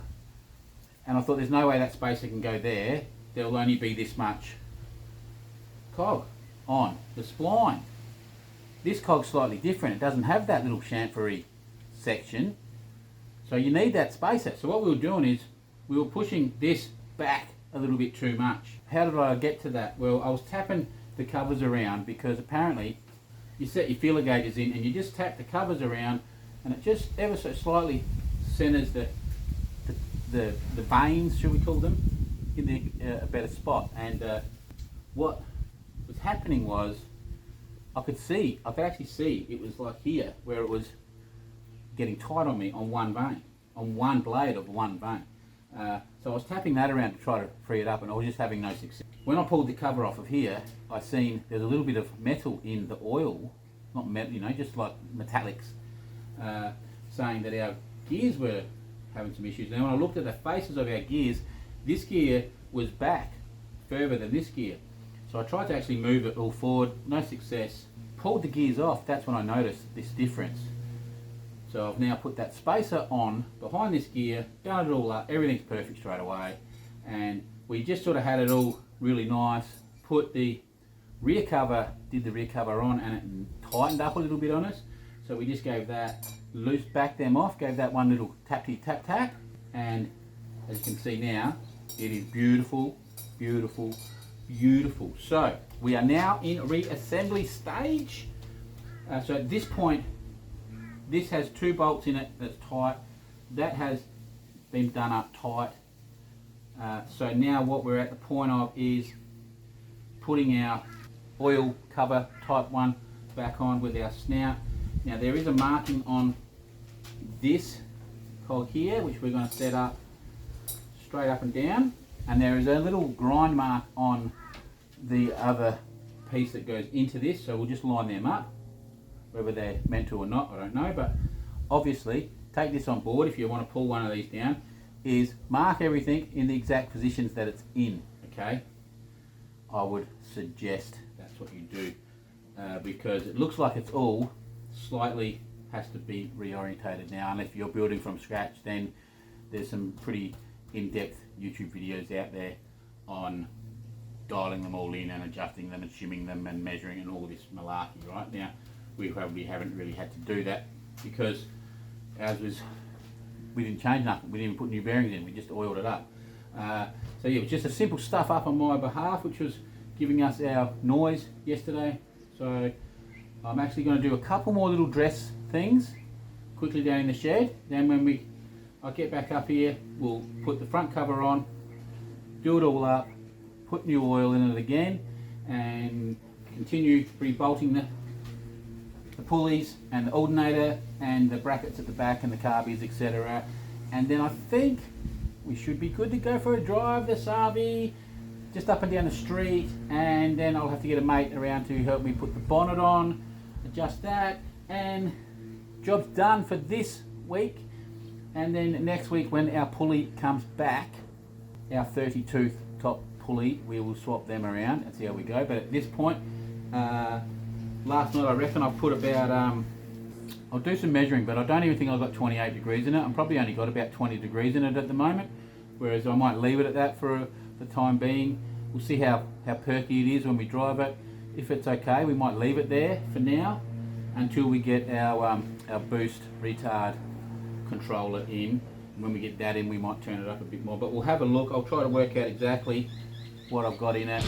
And I thought there's no way that spacer can go there. There'll only be this much cog on the spline. This cog's slightly different. It doesn't have that little chamfery section. So you need that spacer. So what we were doing is we were pushing this back a little bit too much. How did I get to that? Well, I was tapping the covers around because apparently you set your feeler gauges in and you just tap the covers around and it just ever so slightly centers the veins, should we call them, in a better spot. And what was happening was I could actually see it was like here where it was getting tight on me on one vein, on one blade of one vein. So I was tapping that around to try to free it up and I was just having no success. When I pulled the cover off of here, I seen there's a little bit of metal in the oil, not metal, you know, just like metallics, saying that our gears were having some issues. Now when I looked at the faces of our gears, this gear was back further than this gear. So I tried to actually move it all forward, no success. Pulled the gears off, that's when I noticed this difference. So I've now put that spacer on behind this gear, done it all up, everything's perfect straight away. And we just sort of had it all really nice. Put the rear cover, did the rear cover on and it tightened up a little bit on us. So we just gave that loose, back them off, gave that one little tappy tap tap. And as you can see now, it is beautiful, beautiful, beautiful. So we are now in reassembly stage. So at this point, this has two bolts in it that's tight. That has been done up tight. So now what we're at the point of is putting our oil cover type 1 back on with our snout. Now there is a marking on this cog here, which we're going to set up straight up and down. And there is a little grind mark on the other piece that goes into this. So we'll just line them up. Whether they're meant to or not, I don't know, but obviously take this on board if you want to pull one of these down, is mark everything in the exact positions that it's in, okay? I would suggest that's what you do because it looks like it's all slightly has to be reorientated now, and if you're building from scratch then there's some pretty in-depth YouTube videos out there on dialing them all in and adjusting them and shimming them and measuring and all this malarkey, right? Now we probably haven't really had to do that because ours was, we didn't change nothing, we didn't even put new bearings in, we just oiled it up. So yeah, it was just a simple stuff up on my behalf, which was giving us our noise yesterday. So I'm actually going to do a couple more little dress things quickly down in the shed. Then when I get back up here, we'll put the front cover on, do it all up, put new oil in it again, and continue re-bolting the pulleys and the alternator and the brackets at the back and the carbies, etc. And then I think we should be good to go for a drive this RV just up and down the street, and then I'll have to get a mate around to help me put the bonnet on, adjust that, and job's done for this week. And then next week when our pulley comes back, our 30-tooth top pulley, we will swap them around and see how we go. But at this point, last night I reckon I put about, I'll do some measuring, but I don't even think I've got 28 degrees in it. I'm probably only got about 20 degrees in it at the moment, whereas I might leave it at that for the time being. We'll see how perky it is when we drive it. If it's okay, we might leave it there for now until we get our boost retard controller in. And when we get that in, we might turn it up a bit more, but we'll have a look. I'll try to work out exactly what I've got in it.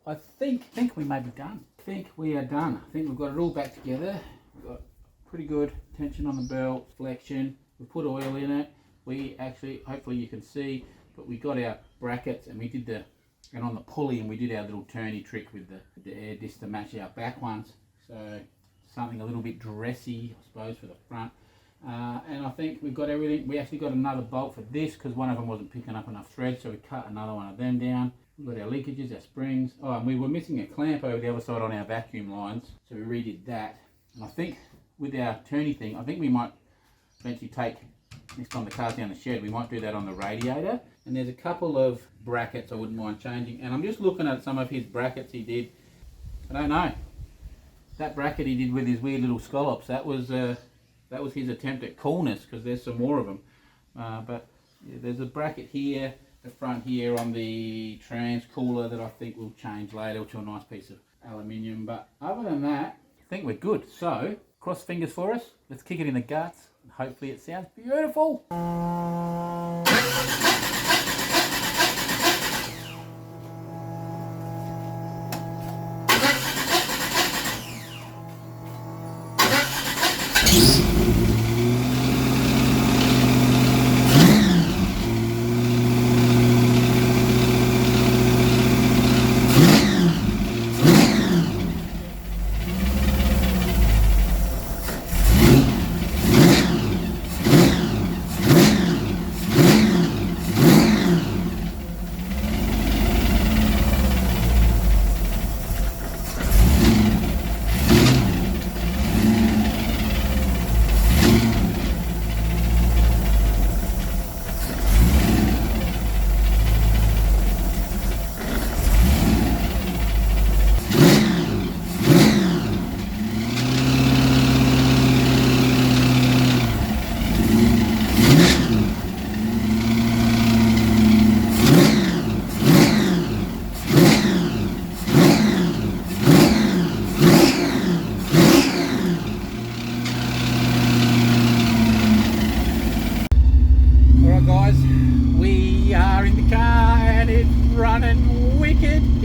I think we may be done. I think we are done. I think we've got it all back together. We've got pretty good tension on the belt, flexion. We put oil in it. We actually, hopefully you can see, but we got our brackets and we did and on the pulley, and we did our little turny trick with the air disc to match our back ones. So something a little bit dressy, I suppose, for the front. And I think we've got everything. We actually got another bolt for this because one of them wasn't picking up enough thread, so we cut another one of them down. We've got our linkages, our springs. Oh, and we were missing a clamp over the other side on our vacuum lines, so we redid that. And I think with our turny thing, I think we might eventually take, next time the car's down the shed, we might do that on the radiator. And there's a couple of brackets I wouldn't mind changing. And I'm just looking at some of his brackets he did. I don't know. That bracket he did with his weird little scallops, that was his attempt at coolness, because there's some more of them. But yeah, there's a bracket here, the front here on the trans cooler that I think we'll change later to a nice piece of aluminium. But other than that, I think we're good. So cross fingers for us. Let's kick it in the guts. And hopefully it sounds beautiful.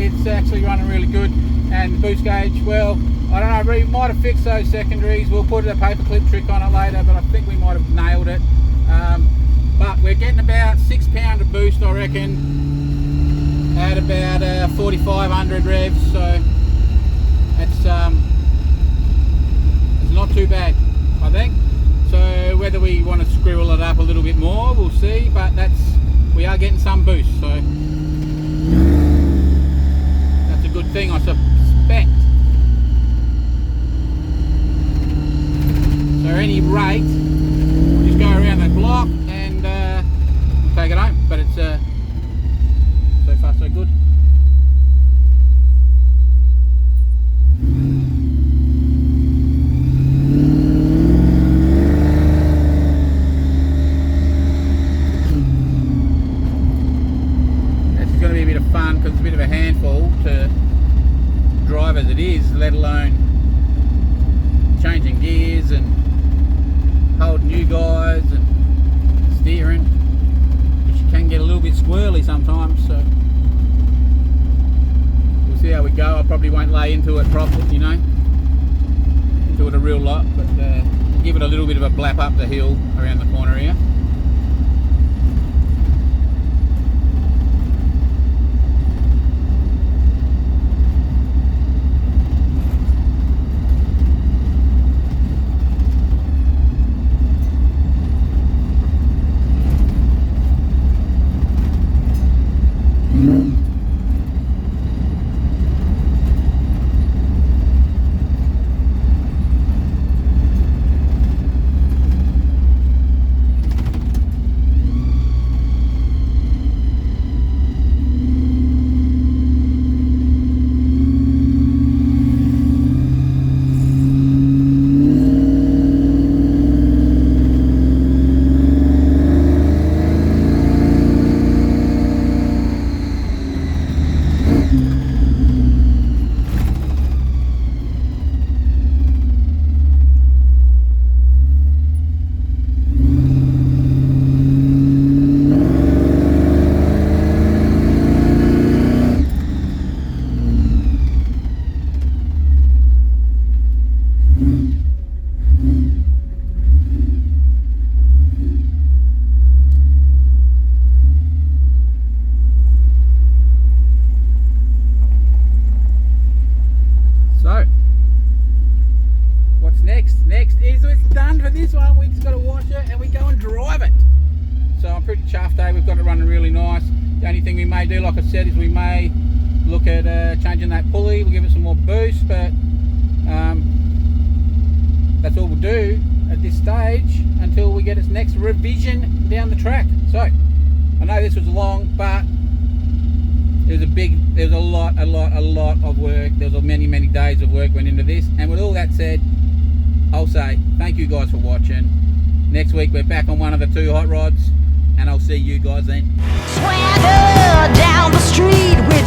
It's actually running really good, and the boost gauge, well, I don't know, we might have fixed those secondaries. We'll put a paperclip trick on it later, but I think we might have nailed it. But we're getting about 6 pound of boost, I reckon, at about 4,500 revs, so it's not too bad, I think. So whether we want to scribble it up a little bit more, we'll see, but we are getting some boost, so good thing, I suspect. So at any rate, we'll just go around the block and take it home. But it's so far so good. This is going to be a bit of fun because it's a bit of a handful to drive as it is, let alone changing gears and holding you guys and steering, which can get a little bit squirrely sometimes. So we'll see how we go. I probably won't lay into it properly, you know, into it a real lot, but give it a little bit of a blap up the hill around the corner here. this one we just got to wash it and we go and drive it. So I'm pretty chuffed, eh? We've got it running really nice. The only thing we may do, like I said, is we may look at changing that pulley. We'll give it some more boost, but that's all we'll do at this stage until we get its next revision down the track. So I know this was long, but there was a lot of work. There was many days of work went into this. And with all that said, I'll say thank you guys for watching. Next week we're back on one of the 2 hot rods, and I'll see you guys then. Swagger down the street with